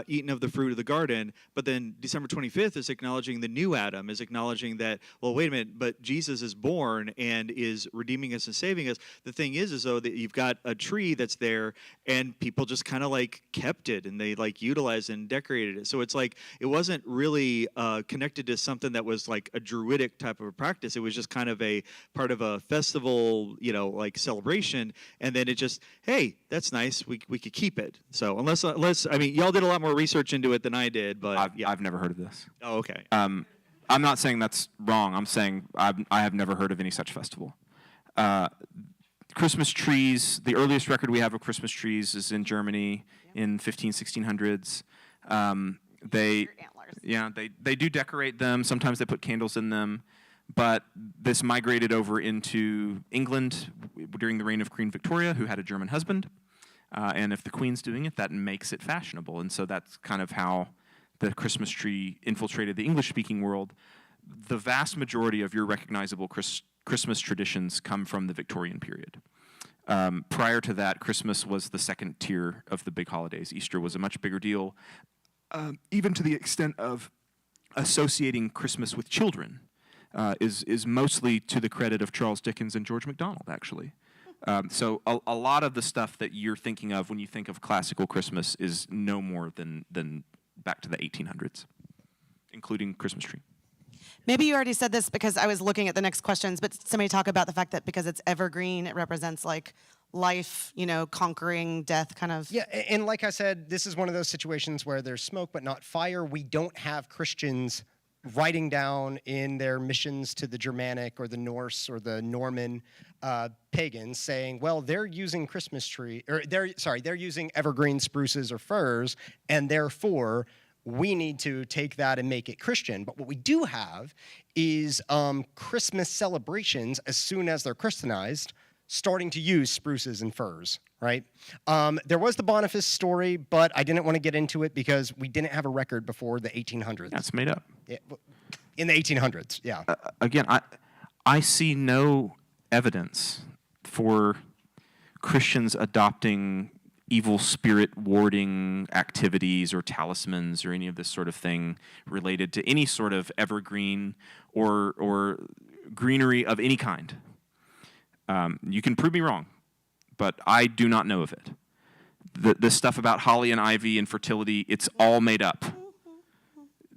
eaten of the fruit of the garden. But then December 25th is acknowledging the new Adam, is acknowledging that, well, wait a minute, but Jesus is born and is redeeming us and saving us. The thing is though, that you've got a tree that's there and people just kind of like kept it and they like utilized and decorated it. So it's like, it wasn't really connected to something that was like a Druid type of a practice. It was just kind of a part of a festival, like celebration, and then it just, hey, that's nice, we could keep it. So unless I mean, y'all did a lot more research into it than I did, but I've never heard of this. Oh, okay. I'm not saying that's wrong. I'm saying I have never heard of any such festival. Christmas trees, the earliest record we have of Christmas trees is in Germany in 1600s. They do decorate them. Sometimes they put candles in them. But this migrated over into England during the reign of Queen Victoria, who had a German husband. And if the Queen's doing it, that makes it fashionable. And so that's kind of how the Christmas tree infiltrated the English-speaking world. The vast majority of your recognizable Christmas traditions come from the Victorian period. Prior to that, Christmas was the second tier of the big holidays. Easter was a much bigger deal. Even to the extent of associating Christmas with children, is mostly to the credit of Charles Dickens and George MacDonald, actually. So a lot of the stuff that you're thinking of when you think of classical Christmas is no more than back to the 1800s, including Christmas tree. Maybe you already said this because I was looking at the next questions, but somebody talk about the fact that because it's evergreen, it represents like life, conquering death kind of. Yeah, and like I said, this is one of those situations where there's smoke but not fire. We don't have Christians writing down in their missions to the Germanic or the Norse or the Norman pagans saying, well, they're using they're using evergreen spruces or firs, and therefore we need to take that and make it Christian. But what we do have is Christmas celebrations as soon as they're Christianized, starting to use spruces and firs, right? There was the Boniface story, but I didn't want to get into it because we didn't have a record before the 1800s. That's made up. Yeah, in the 1800s, yeah. Again, I see no evidence for Christians adopting evil spirit warding activities or talismans or any of this sort of thing related to any sort of evergreen or greenery of any kind. You can prove me wrong, but I do not know of it. The stuff about holly and ivy and fertility, it's all made up.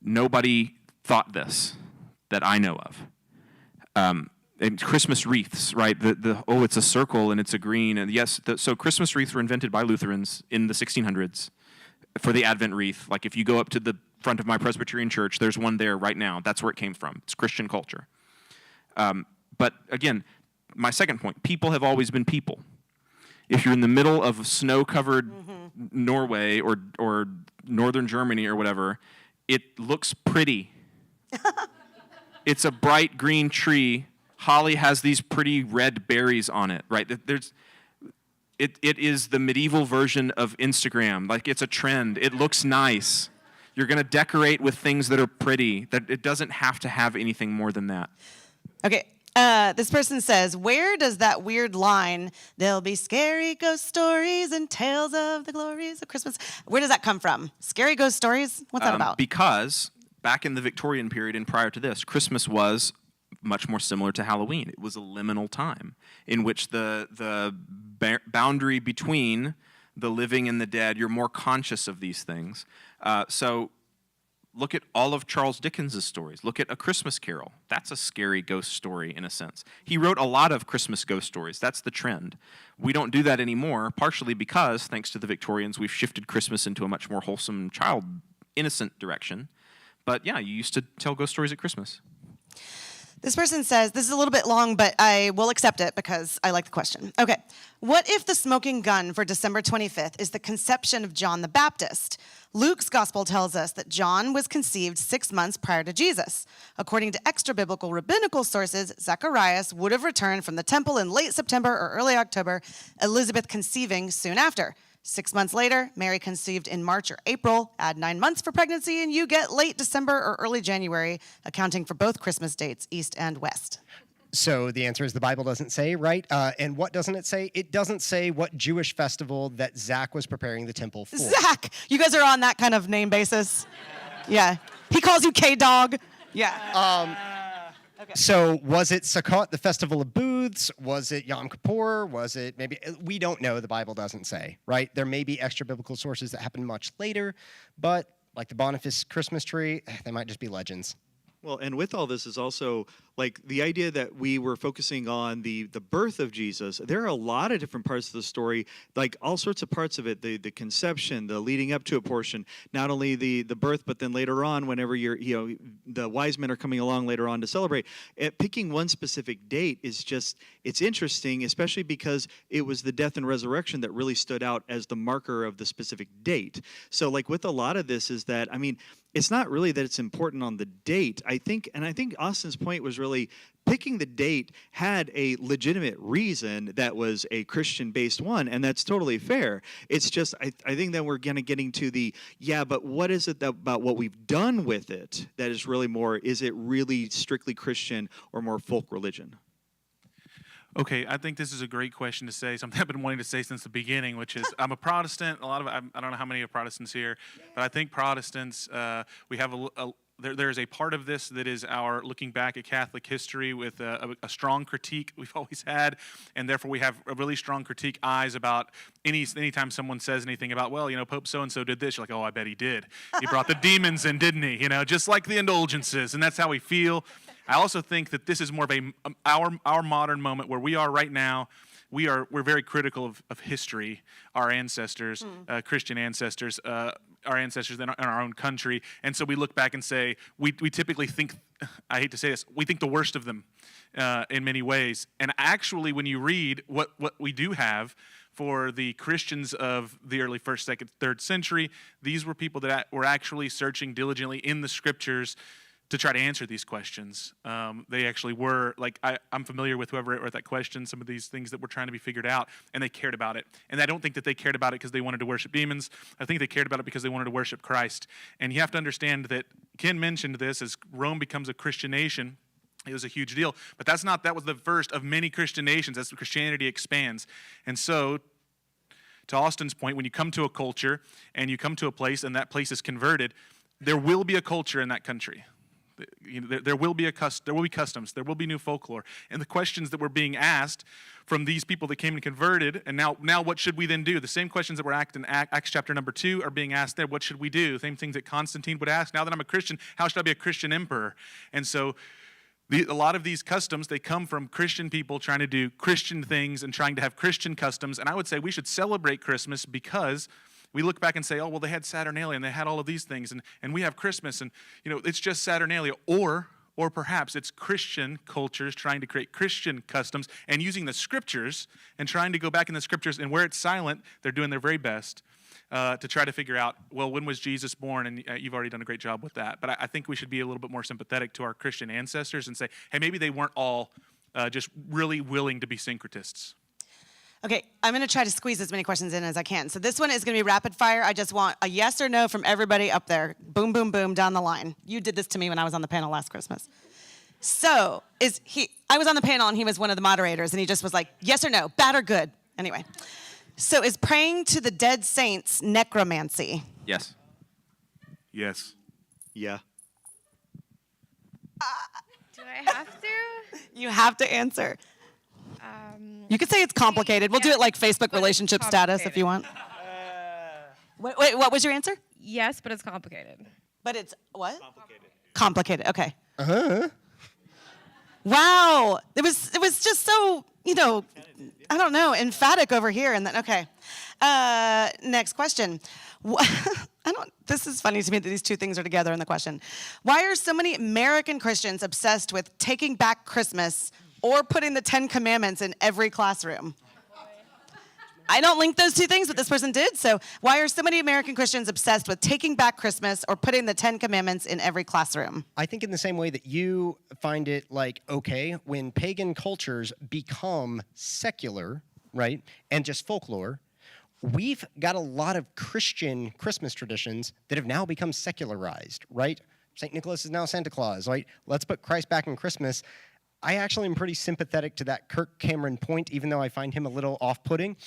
Nobody thought this that I know of. And Christmas wreaths, right? It's a circle and it's a green. And yes, so Christmas wreaths were invented by Lutherans in the 1600s for the Advent wreath. Like if you go up to the front of my Presbyterian church, there's one there right now. That's where it came from. It's Christian culture. But again, my second point, people have always been people. If you're in the middle of snow-covered Norway or northern Germany or whatever, it looks pretty. It's a bright green tree. Holly has these pretty red berries on it, right? It is the medieval version of Instagram. Like it's a trend. It looks nice. You're going to decorate with things that are pretty. That it doesn't have to have anything more than that. Okay. This person says, where does that weird line, there'll be scary ghost stories and tales of the glories of Christmas, where does that come from? Scary ghost stories? What's that about? Because back in the Victorian period and prior to this, Christmas was much more similar to Halloween. It was a liminal time in which the boundary between the living and the dead, you're more conscious of these things. So look at all of Charles Dickens' stories. Look at A Christmas Carol. That's a scary ghost story in a sense. He wrote a lot of Christmas ghost stories. That's the trend. We don't do that anymore, partially because, thanks to the Victorians, we've shifted Christmas into a much more wholesome, child, innocent direction. But yeah, you used to tell ghost stories at Christmas. This person says, this is a little bit long, but I will accept it because I like the question. Okay. What if the smoking gun for December 25th is the conception of John the Baptist? Luke's gospel tells us that John was conceived 6 months prior to Jesus. According to extra-biblical rabbinical sources, Zacharias would have returned from the temple in late September or early October, Elizabeth conceiving soon after. 6 months later, Mary conceived in March or April. Add 9 months for pregnancy, and you get late December or early January, accounting for both Christmas dates, East and West. So the answer is the Bible doesn't say, right? And what doesn't it say? It doesn't say what Jewish festival that Zach was preparing the temple for. Zach! You guys are on that kind of name basis? Yeah. He calls you K-Dog? Yeah. Okay. So was it Sukkot, the festival of booths? Was it Yom Kippur? Was it maybe, we don't know, the Bible doesn't say, right? There may be extra biblical sources that happen much later, but like the Boniface Christmas tree, they might just be legends. Well, and with all this is also like the idea that we were focusing on the birth of Jesus. There are a lot of different parts of the story, like all sorts of parts of it, the conception, the leading up to a portion, not only the birth, but then later on, whenever the wise men are coming along later on to celebrate. Picking one specific date is just, it's interesting, especially because it was the death and resurrection that really stood out as the marker of the specific date. So like with a lot of this is that, I mean, it's not really that it's important on the date. I think Austin's point was really picking the date had a legitimate reason that was a Christian-based one, and that's totally fair. It's just, I think that we're kind of getting to the, yeah, but what is it about what we've done with it that is really more, is it really strictly Christian or more folk religion? Okay, I think this is a great question to say, something I've been wanting to say since the beginning, which is I'm a Protestant. I don't know how many are Protestants here, but I think Protestants, we have there's a part of this that is our looking back at Catholic history with a strong critique we've always had, and therefore we have a really strong critique eyes about anytime someone says anything about, well, Pope so-and-so did this, you're like, oh, I bet he did. He brought the demons in, didn't he? Just like the indulgences, and that's how we feel. I also think that this is more of our modern moment where we are right now. We're very critical of history, our ancestors, Christian ancestors, our ancestors in our own country, and so we look back and say we typically think, I hate to say this, we think the worst of them in many ways. And actually, when you read what we do have for the Christians of the early 1st, 2nd, 3rd century, these were people that were actually searching diligently in the scriptures to try to answer these questions. They actually were, like, I'm familiar with whoever wrote that question, some of these things that were trying to be figured out, and they cared about it. And I don't think that they cared about it because they wanted to worship demons. I think they cared about it because they wanted to worship Christ. And you have to understand that Ken mentioned this, as Rome becomes a Christian nation, it was a huge deal. But that was the first of many Christian nations as Christianity expands. And so, to Austin's point, when you come to a culture and you come to a place and that place is converted, there will be a culture in that country. There will be customs, there will be new folklore, and the questions that were being asked from these people that came and converted, and now what should we then do? The same questions that were asked in Acts chapter number 2 are being asked there. What should we do? Same things that Constantine would ask. Now that I'm a Christian, how should I be a Christian emperor? And so a lot of these customs, they come from Christian people trying to do Christian things and trying to have Christian customs, and I would say we should celebrate Christmas because we look back and say, oh, well, they had Saturnalia and they had all of these things, and we have Christmas, and it's just Saturnalia. Or perhaps it's Christian cultures trying to create Christian customs and using the scriptures and trying to go back in the scriptures, and where it's silent, they're doing their very best to try to figure out, well, when was Jesus born? And you've already done a great job with that. But I think we should be a little bit more sympathetic to our Christian ancestors and say, hey, maybe they weren't all just really willing to be syncretists. Okay, I'm going to try to squeeze as many questions in as I can. So this one is going to be rapid fire. I just want a yes or no from everybody up there. Boom, boom, boom, down the line. You did this to me when I was on the panel last Christmas. So I was on the panel and he was one of the moderators and he just was like, yes or no, bad or good? Anyway. So is praying to the dead saints necromancy? Yes. Yes. Yeah. Do I have to? You have to answer. You could say it's complicated. We'll do it like Facebook but it's relationship status if you want. Wait, what was your answer? Yes, but it's complicated. But it's what? Complicated. Okay. Wow. It was just so, I don't know, emphatic over here. And then, okay. Next question. This is funny to me that these two things are together in the question. Why are so many American Christians obsessed with taking back Christmas or putting the 10 Commandments in every classroom? I don't link those two things, but this person did. So why are so many American Christians obsessed with taking back Christmas or putting the 10 Commandments in every classroom? I think in the same way that you find it like okay when pagan cultures become secular, right, and just folklore, we've got a lot of Christian Christmas traditions that have now become secularized, right? St. Nicholas is now Santa Claus, right? Let's put Christ back in Christmas. I actually am pretty sympathetic to that Kirk Cameron point, even though I find him a little off-putting,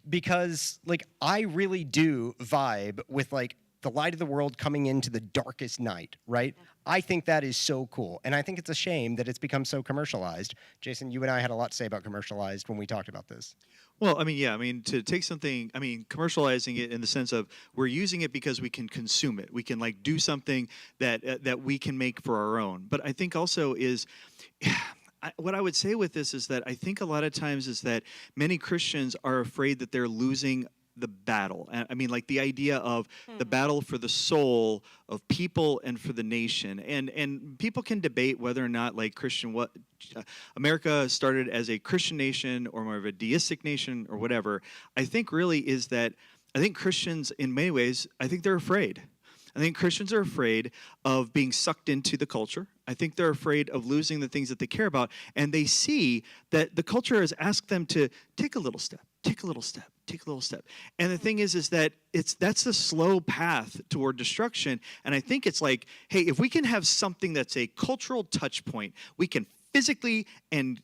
because I really do vibe with the light of the world coming into the darkest night, right? I think that is so cool, and I think it's a shame that it's become so commercialized. Jason, you and I had a lot to say about commercialized when we talked about this. Well, to take something, commercializing it in the sense of we're using it because we can consume it. We can do something that we can make for our own. But I think also is, what I would say with this is that I think a lot of times is that many Christians are afraid that they're losing the battle. The idea of the battle for the soul of people and for the nation. And people can debate whether or not America started as a Christian nation or more of a deistic nation or whatever. I think really is that I think Christians in many ways, I think they're afraid. I think Christians are afraid of being sucked into the culture. I think they're afraid of losing the things that they care about. And they see that the culture has asked them to take a little step, take a little step, take a little step. And the thing is that that's the slow path toward destruction. And I think it's hey, if we can have something that's a cultural touch point, we can physically and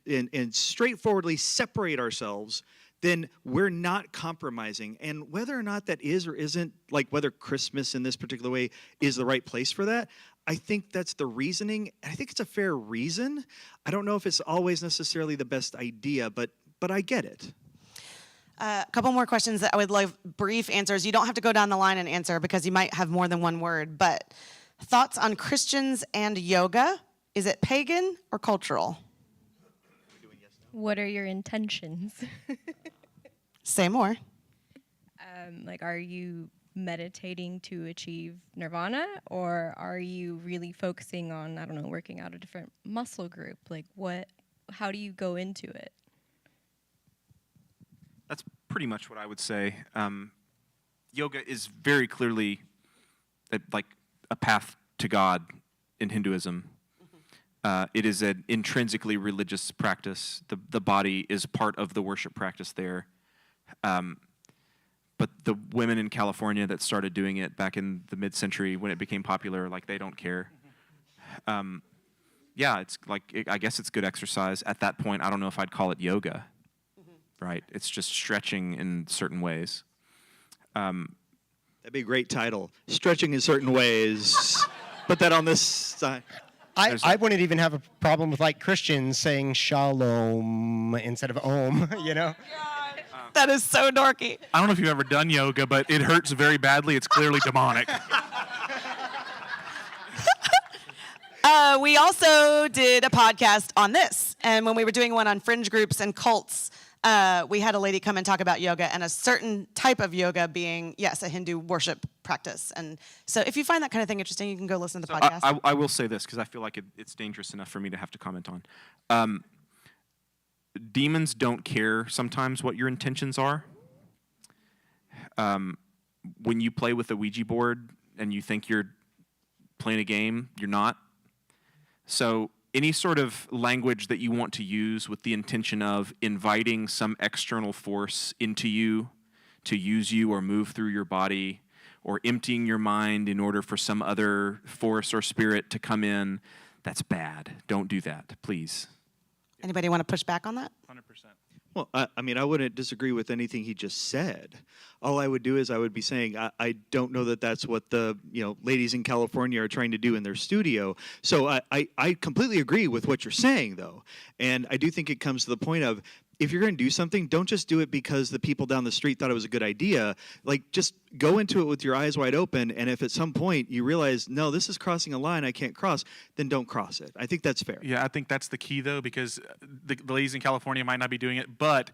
straightforwardly separate ourselves, then we're not compromising. And whether or not that is or isn't, whether Christmas in this particular way is the right place for that, I think that's the reasoning. I think it's a fair reason. I don't know if it's always necessarily the best idea, but I get it. A couple more questions that I would love brief answers. You don't have to go down the line and answer because you might have more than one word, but thoughts on Christians and yoga? Is it pagan or cultural? What are your intentions? Say more. Are you meditating to achieve nirvana, or are you really focusing on, working out a different muscle group? How do you go into it? That's pretty much what I would say. Yoga is very clearly a path to God in Hinduism. It is an intrinsically religious practice. The body is part of the worship practice there. But the women in California that started doing it back in the mid-century when it became popular, they don't care. It's I guess it's good exercise. At that point, I don't know if I'd call it yoga. Right? It's just stretching in certain ways. That'd be a great title. Stretching in certain ways. Put that on this side. I wouldn't even have a problem with Christians saying shalom instead of om, That is so dorky. I don't know if you've ever done yoga, but it hurts very badly. It's clearly demonic. We also did a podcast on this, and when we were doing one on fringe groups and cults, we had a lady come and talk about yoga and a certain type of yoga being, yes, a Hindu worship practice. And so if you find that kind of thing interesting, you can go listen to the podcast. I will say this because I feel like it's dangerous enough for me to have to comment on. Demons don't care sometimes what your intentions are. When you play with a Ouija board and you think you're playing a game, you're not. So any sort of language that you want to use with the intention of inviting some external force into you to use you or move through your body or emptying your mind in order for some other force or spirit to come in, That's bad. Don't do that, please. Anybody want to push back on that? 100%. Well, I mean, I wouldn't disagree with anything he just said. All I would do is I would be saying, I don't know that that's what the ladies in California are trying to do in their studio. So I completely agree with what you're saying, though. And I do think it comes to the point of, if you're going to do something, don't just do it because the people down the street thought it was a good idea. Like, just go into it with your eyes wide open, and if at some point you realize, no, this is crossing a line I can't cross, then don't cross it. I think that's fair. Yeah, I think that's the key, though, because the ladies in California might not be doing it, but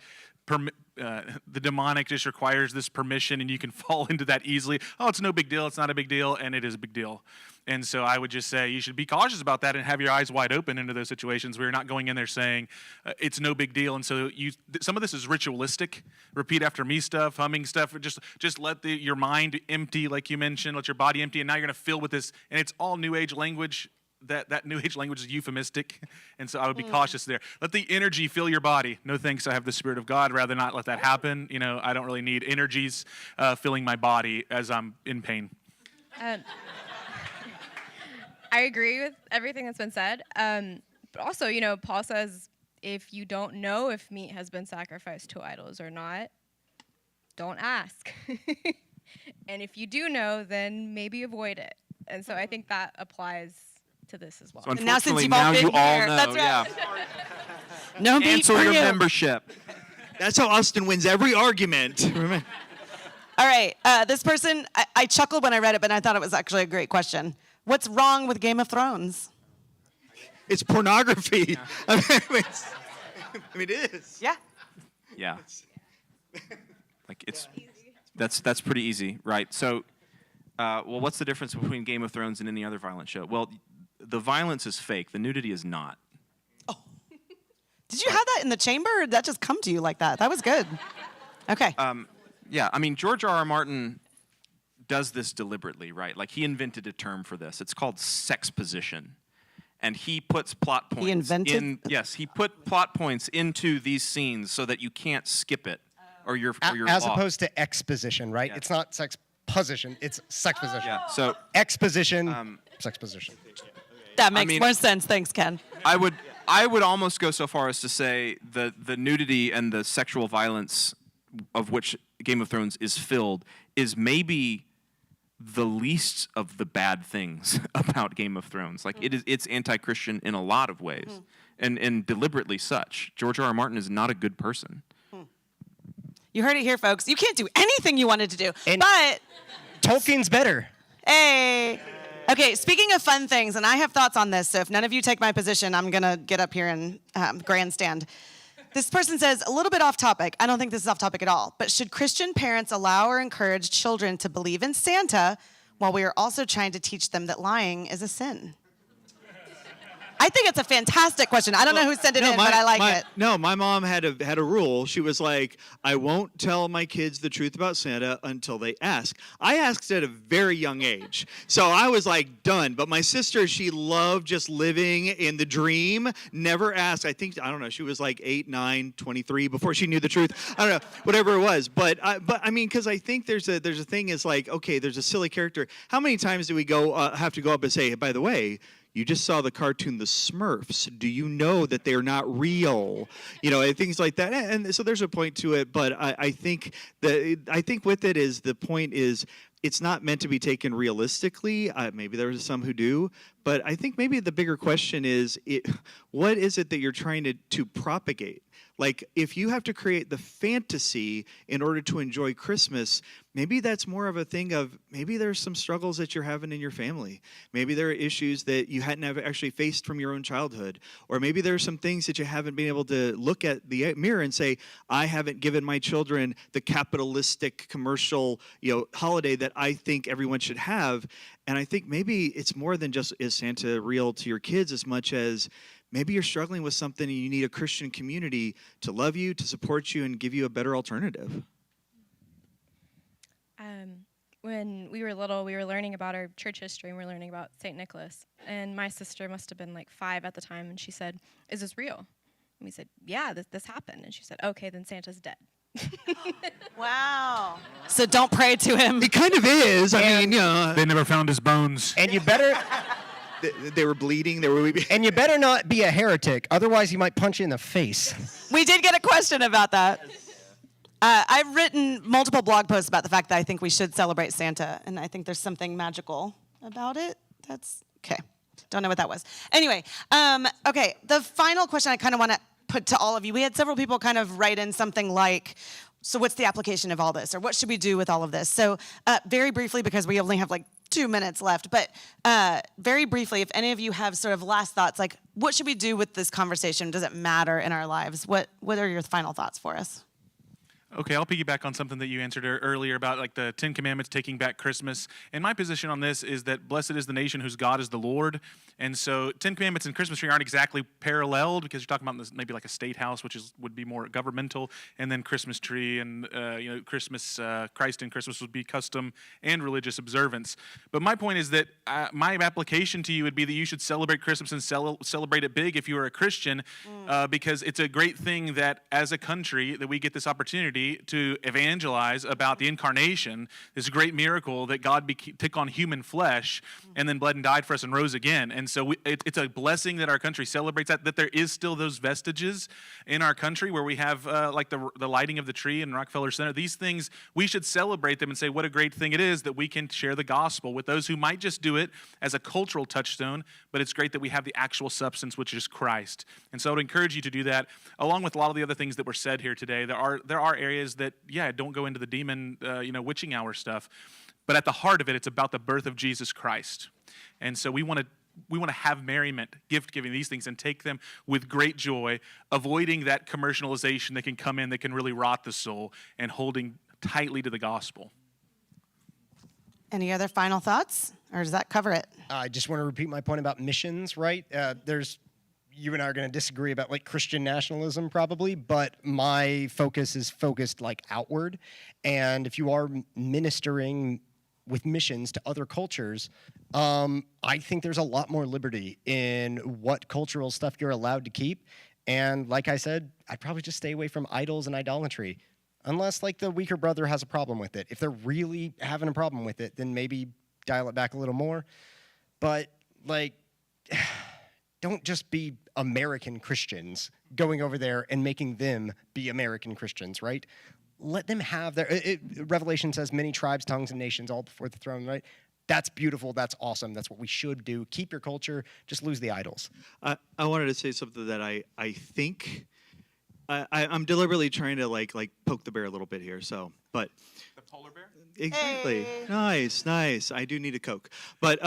the demonic just requires this permission, and you can fall into that easily. Oh, it's no big deal. It's not a big deal, and it is a big deal. And so I would just say you should be cautious about that and have your eyes wide open into those situations where you're not going in there saying it's no big deal. And so some of this is ritualistic, repeat after me stuff, humming stuff. Just let your mind empty, like you mentioned, let your body empty, and now you're going to fill with this. And it's all New Age language. That New Age language is euphemistic, and so I would be cautious there. Let the energy fill your body. No thanks, I have the Spirit of God. Rather not let that happen. I don't really need energies filling my body as I'm in pain. I agree with everything that's been said. But also, Paul says if you don't know if meat has been sacrificed to idols or not, don't ask. And if you do know, then maybe avoid it. And so I think that applies to this as well. So And now since unfortunately, you've all now been you all here, know. that's right. Yeah. No meat Cancel for your you. membership. That's how Austin wins every argument. All right, this person, I chuckled when I read it, but I thought it was actually a great question. What's wrong with Game of Thrones? It's pornography. I mean, it is. Yeah. Yeah. Like that's pretty easy, right? So, well, what's the difference between Game of Thrones and any other violent show? Well, the violence is fake. The nudity is not. Oh. Did you have that in the chamber, or did that just come to you like that? That was good. Okay. Yeah, I mean, George R.R. Martin does this deliberately, right? Like, he invented a term for this. It's called sexposition. And he puts plot points. He invented? Yes, he put plot points into these scenes so that you can't skip it, or you're As off. opposed to exposition, right? Yeah. It's not sex position, it's sex position. Yeah. So Exposition, sex position. That makes mean- more sense. Thanks, Ken. I would almost go so far as to say the nudity and the sexual violence of which Game of Thrones is filled is maybe the least of the bad things about Game of Thrones. Like, it's anti-Christian in a lot of ways, and deliberately such. George R.R. Martin is not a good person. You heard it here, folks. You can't do anything you wanted to do. And- but, Tolkien's better. hey. Okay, speaking of fun things, and I have thoughts on this, so if none of you take my position, I'm going to get up here and grandstand. This person says, a little bit off topic. I don't think this is off topic at all. But should Christian parents allow or encourage children to believe in Santa while we are also trying to teach them that lying is a sin? I think it's a fantastic question. I don't know who sent it in, but I like it. No, my mom had a rule. She was like, I won't tell my kids the truth about Santa until they ask. I asked at a very young age. So I was like, done. But my sister, she loved just living in the dream, never asked. I don't know, she was like 8, 9, 23 before she knew the truth. I don't know, whatever it was. But I mean, because I think there's a thing is like, okay, there's a silly character. How many times do we have to go up and say, hey, by the way, you just saw the cartoon The Smurfs. Do you know that they're not real? And things like that. And so there's a point to it, but I think with it is the point is it's not meant to be taken realistically. Maybe there are some who do, but I think maybe the bigger question is what is it that you're trying to propagate? Like, if you have to create the fantasy in order to enjoy Christmas, maybe that's more of a thing of maybe there's some struggles that you're having in your family. Maybe there are issues that you hadn't actually faced from your own childhood. Or maybe there are some things that you haven't been able to look at the mirror and say, I haven't given my children the capitalistic commercial holiday that I think everyone should have. And I think maybe it's more than just, is Santa real to your kids, as much as maybe you're struggling with something and you need a Christian community to love you, to support you, and give you a better alternative. When we were little, we were learning about our church history, and we were learning about St. Nicholas. And my sister must have been like 5 at the time, and she said, is this real? And we said, yeah, this happened. And she said, okay, then Santa's dead. Wow. So don't pray to him. It kind of is. I mean, They never found his bones. And you better They were bleeding. They were. And you better not be a heretic, otherwise he might punch you in the face. We did get a question about that. I've written multiple blog posts about the fact that I think we should celebrate Santa, and I think there's something magical about it. That's okay. Don't know what that was. Anyway, okay, the final question I kind of want to put to all of you. We had several people kind of write in something like, so what's the application of all this? Or what should we do with all of this? So very briefly, because we only have like 2 minutes left, but very briefly, if any of you have sort of last thoughts, like what should we do with this conversation? Does it matter in our lives? What are your final thoughts for us? Okay, I'll piggyback on something that you answered earlier about like the 10 Commandments, taking back Christmas. And my position on this is that blessed is the nation whose God is the Lord. And so 10 Commandments and Christmas tree aren't exactly paralleled because you're talking about this, maybe like a state house, which would be more governmental, and then Christmas tree and Christmas, Christ in Christmas would be custom and religious observance. But my point is that my application to you would be that you should celebrate Christmas and celebrate it big if you are a Christian, because it's a great thing that as a country that we get this opportunity to evangelize about the incarnation, this great miracle that God took on human flesh and then bled and died for us and rose again. And so it's a blessing that our country celebrates that there is still those vestiges in our country where we have like the lighting of the tree in Rockefeller Center. These things, we should celebrate them and say what a great thing it is that we can share the gospel with those who might just do it as a cultural touchstone, but it's great that we have the actual substance, which is Christ. And so I would encourage you to do that, along with a lot of the other things that were said here today. There are areas that, don't go into the demon, witching hour stuff, but at the heart of it, it's about the birth of Jesus Christ. And so we want to have merriment, gift giving, these things, and take them with great joy, avoiding that commercialization that can come in that can really rot the soul, and holding tightly to the gospel. Any other final thoughts, or does that cover it? I just want to repeat my point about missions, right? You and I are going to disagree about like Christian nationalism probably, but my focus is focused like outward. And if you are ministering with missions to other cultures, I think there's a lot more liberty in what cultural stuff you're allowed to keep. And like I said, I'd probably just stay away from idols and idolatry, unless like the weaker brother has a problem with it. If they're really having a problem with it, then maybe dial it back a little more. But like, don't just be American Christians going over there and making them be American Christians, right? Let them have their, Revelation says many tribes, tongues, and nations all before the throne, right? That's beautiful. That's awesome. That's what we should do. Keep your culture. Just lose the idols. I wanted to say something that I think, I'm deliberately trying to like poke the bear a little bit here, but. The polar bear? Exactly. Hey. Nice. I do need a Coke. But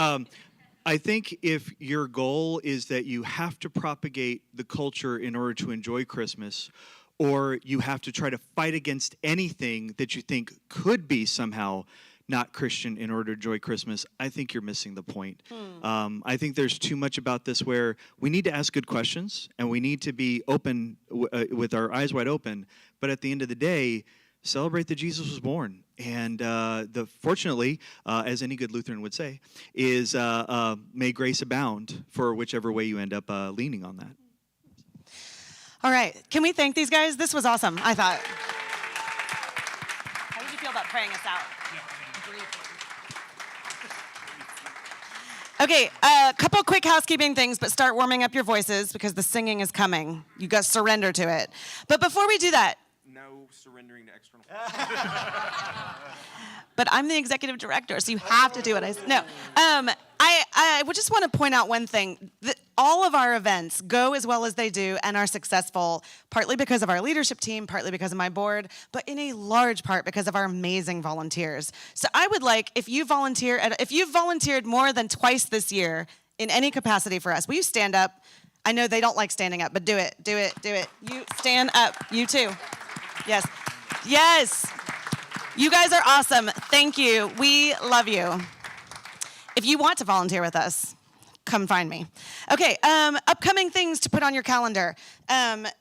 I think if your goal is that you have to propagate the culture in order to enjoy Christmas, or you have to try to fight against anything that you think could be somehow not Christian in order to enjoy Christmas, I think you're missing the point. I think there's too much about this where we need to ask good questions and we need to be open with our eyes wide open. But at the end of the day, celebrate that Jesus was born. And fortunately, as any good Lutheran would say, is may grace abound for whichever way you end up leaning on that. All right, can we thank these guys? This was awesome, I thought. How did you feel about praying us out? Okay, a couple quick housekeeping things, but start warming up your voices because the singing is coming. You guys surrender to it. But before we do that, No surrendering to external. but I'm the executive director, so you have to do what I say. No, I would just want to point out one thing. All of our events go as well as they do and are successful, partly because of our leadership team, partly because of my board, but in a large part because of our amazing volunteers. So I would like, if you've volunteered more than twice this year in any capacity for us, will you stand up? I know they don't like standing up, but do it. You stand up, you too. Yes. You guys are awesome. Thank you. We love you. If you want to volunteer with us, come find me. Okay, upcoming things to put on your calendar.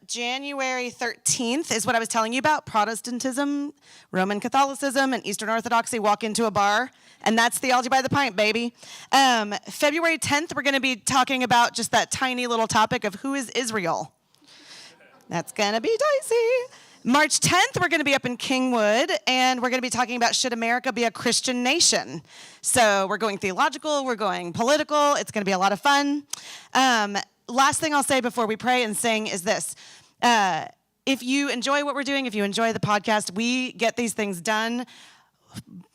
January 13th is what I was telling you about. Protestantism, Roman Catholicism, and Eastern Orthodoxy walk into a bar, and that's Theology by the Pint, baby. February 10th, we're going to be talking about just that tiny little topic of who is Israel. That's going to be dicey. March 10th, we're going to be up in Kingwood, and we're going to be talking about should America be a Christian nation? So we're going theological, we're going political. It's going to be a lot of fun. Last thing I'll say before we pray and sing is this. If you enjoy what we're doing, if you enjoy the podcast, we get these things done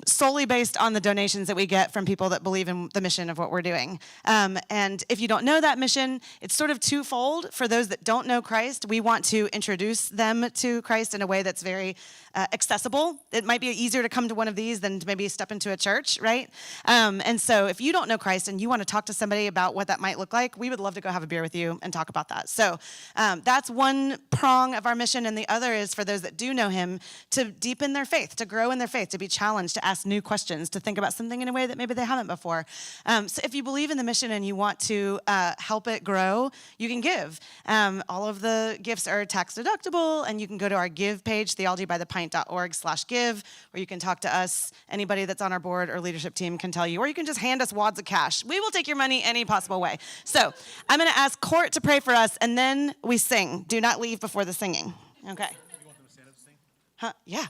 solely based on the donations that we get from people that believe in the mission of what we're doing. And if you don't know that mission, it's sort of twofold. For those that don't know Christ, we want to introduce them to Christ in a way that's very accessible. It might be easier to come to one of these than to maybe step into a church, right? And so if you don't know Christ and you want to talk to somebody about what that might look like, we would love to go have a beer with you and talk about that. So that's one prong of our mission. And the other is for those that do know him to deepen their faith, to grow in their faith, to be challenged, to ask new questions, to think about something in a way that maybe they haven't before. So if you believe in the mission and you want to help it grow, you can give. All of the gifts are tax deductible, and you can go to our give page, theologybythepint.org/give, or you can talk to us. Anybody that's on our board or leadership team can tell you, or you can just hand us wads of cash. We will take your money any possible way. So I'm going to ask Court to pray for us, and then we sing. Do not leave before the singing. Okay. You want them to stand up and sing? Huh? Yeah.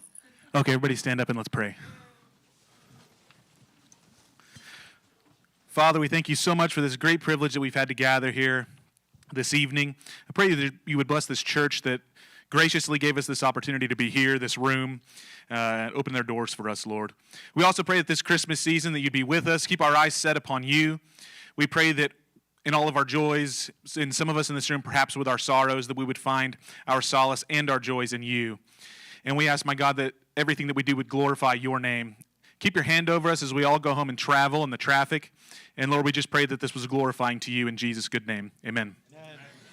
Okay, everybody stand up and let's pray. Father, we thank you so much for this great privilege that we've had to gather here this evening. I pray that you would bless this church that graciously gave us this opportunity to be here, this room, and open their doors for us, Lord. We also pray that this Christmas season that you'd be with us, keep our eyes set upon you. We pray that in all of our joys, in some of us in this room, perhaps with our sorrows, that we would find our solace and our joys in you. And we ask, my God, that everything that we do would glorify your name. Keep your hand over us as we all go home and travel in the traffic. And Lord, we just pray that this was glorifying to you in Jesus' good name. Amen.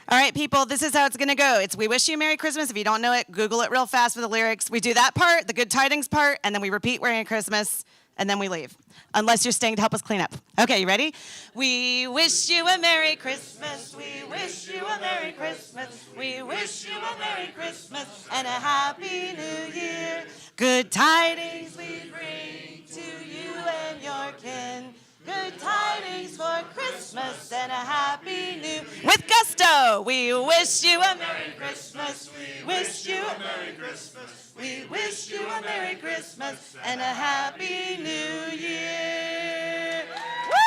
All right, people, this is how it's going to go. It's we wish you a Merry Christmas. If you don't know it, Google it real fast with the lyrics. We do that part, the good tidings part, and then we repeat Merry Christmas, and then we leave. Unless you're staying to help us clean up. Okay, you ready? We wish you a Merry Christmas. We wish you a Merry Christmas. We wish you a Merry Christmas and a Happy New Year. Good tidings we bring to you and your kin. Good tidings for Christmas and a Happy New... With gusto! We wish you a Merry Christmas. We wish you a Merry Christmas. We wish you a Merry Christmas and a Happy New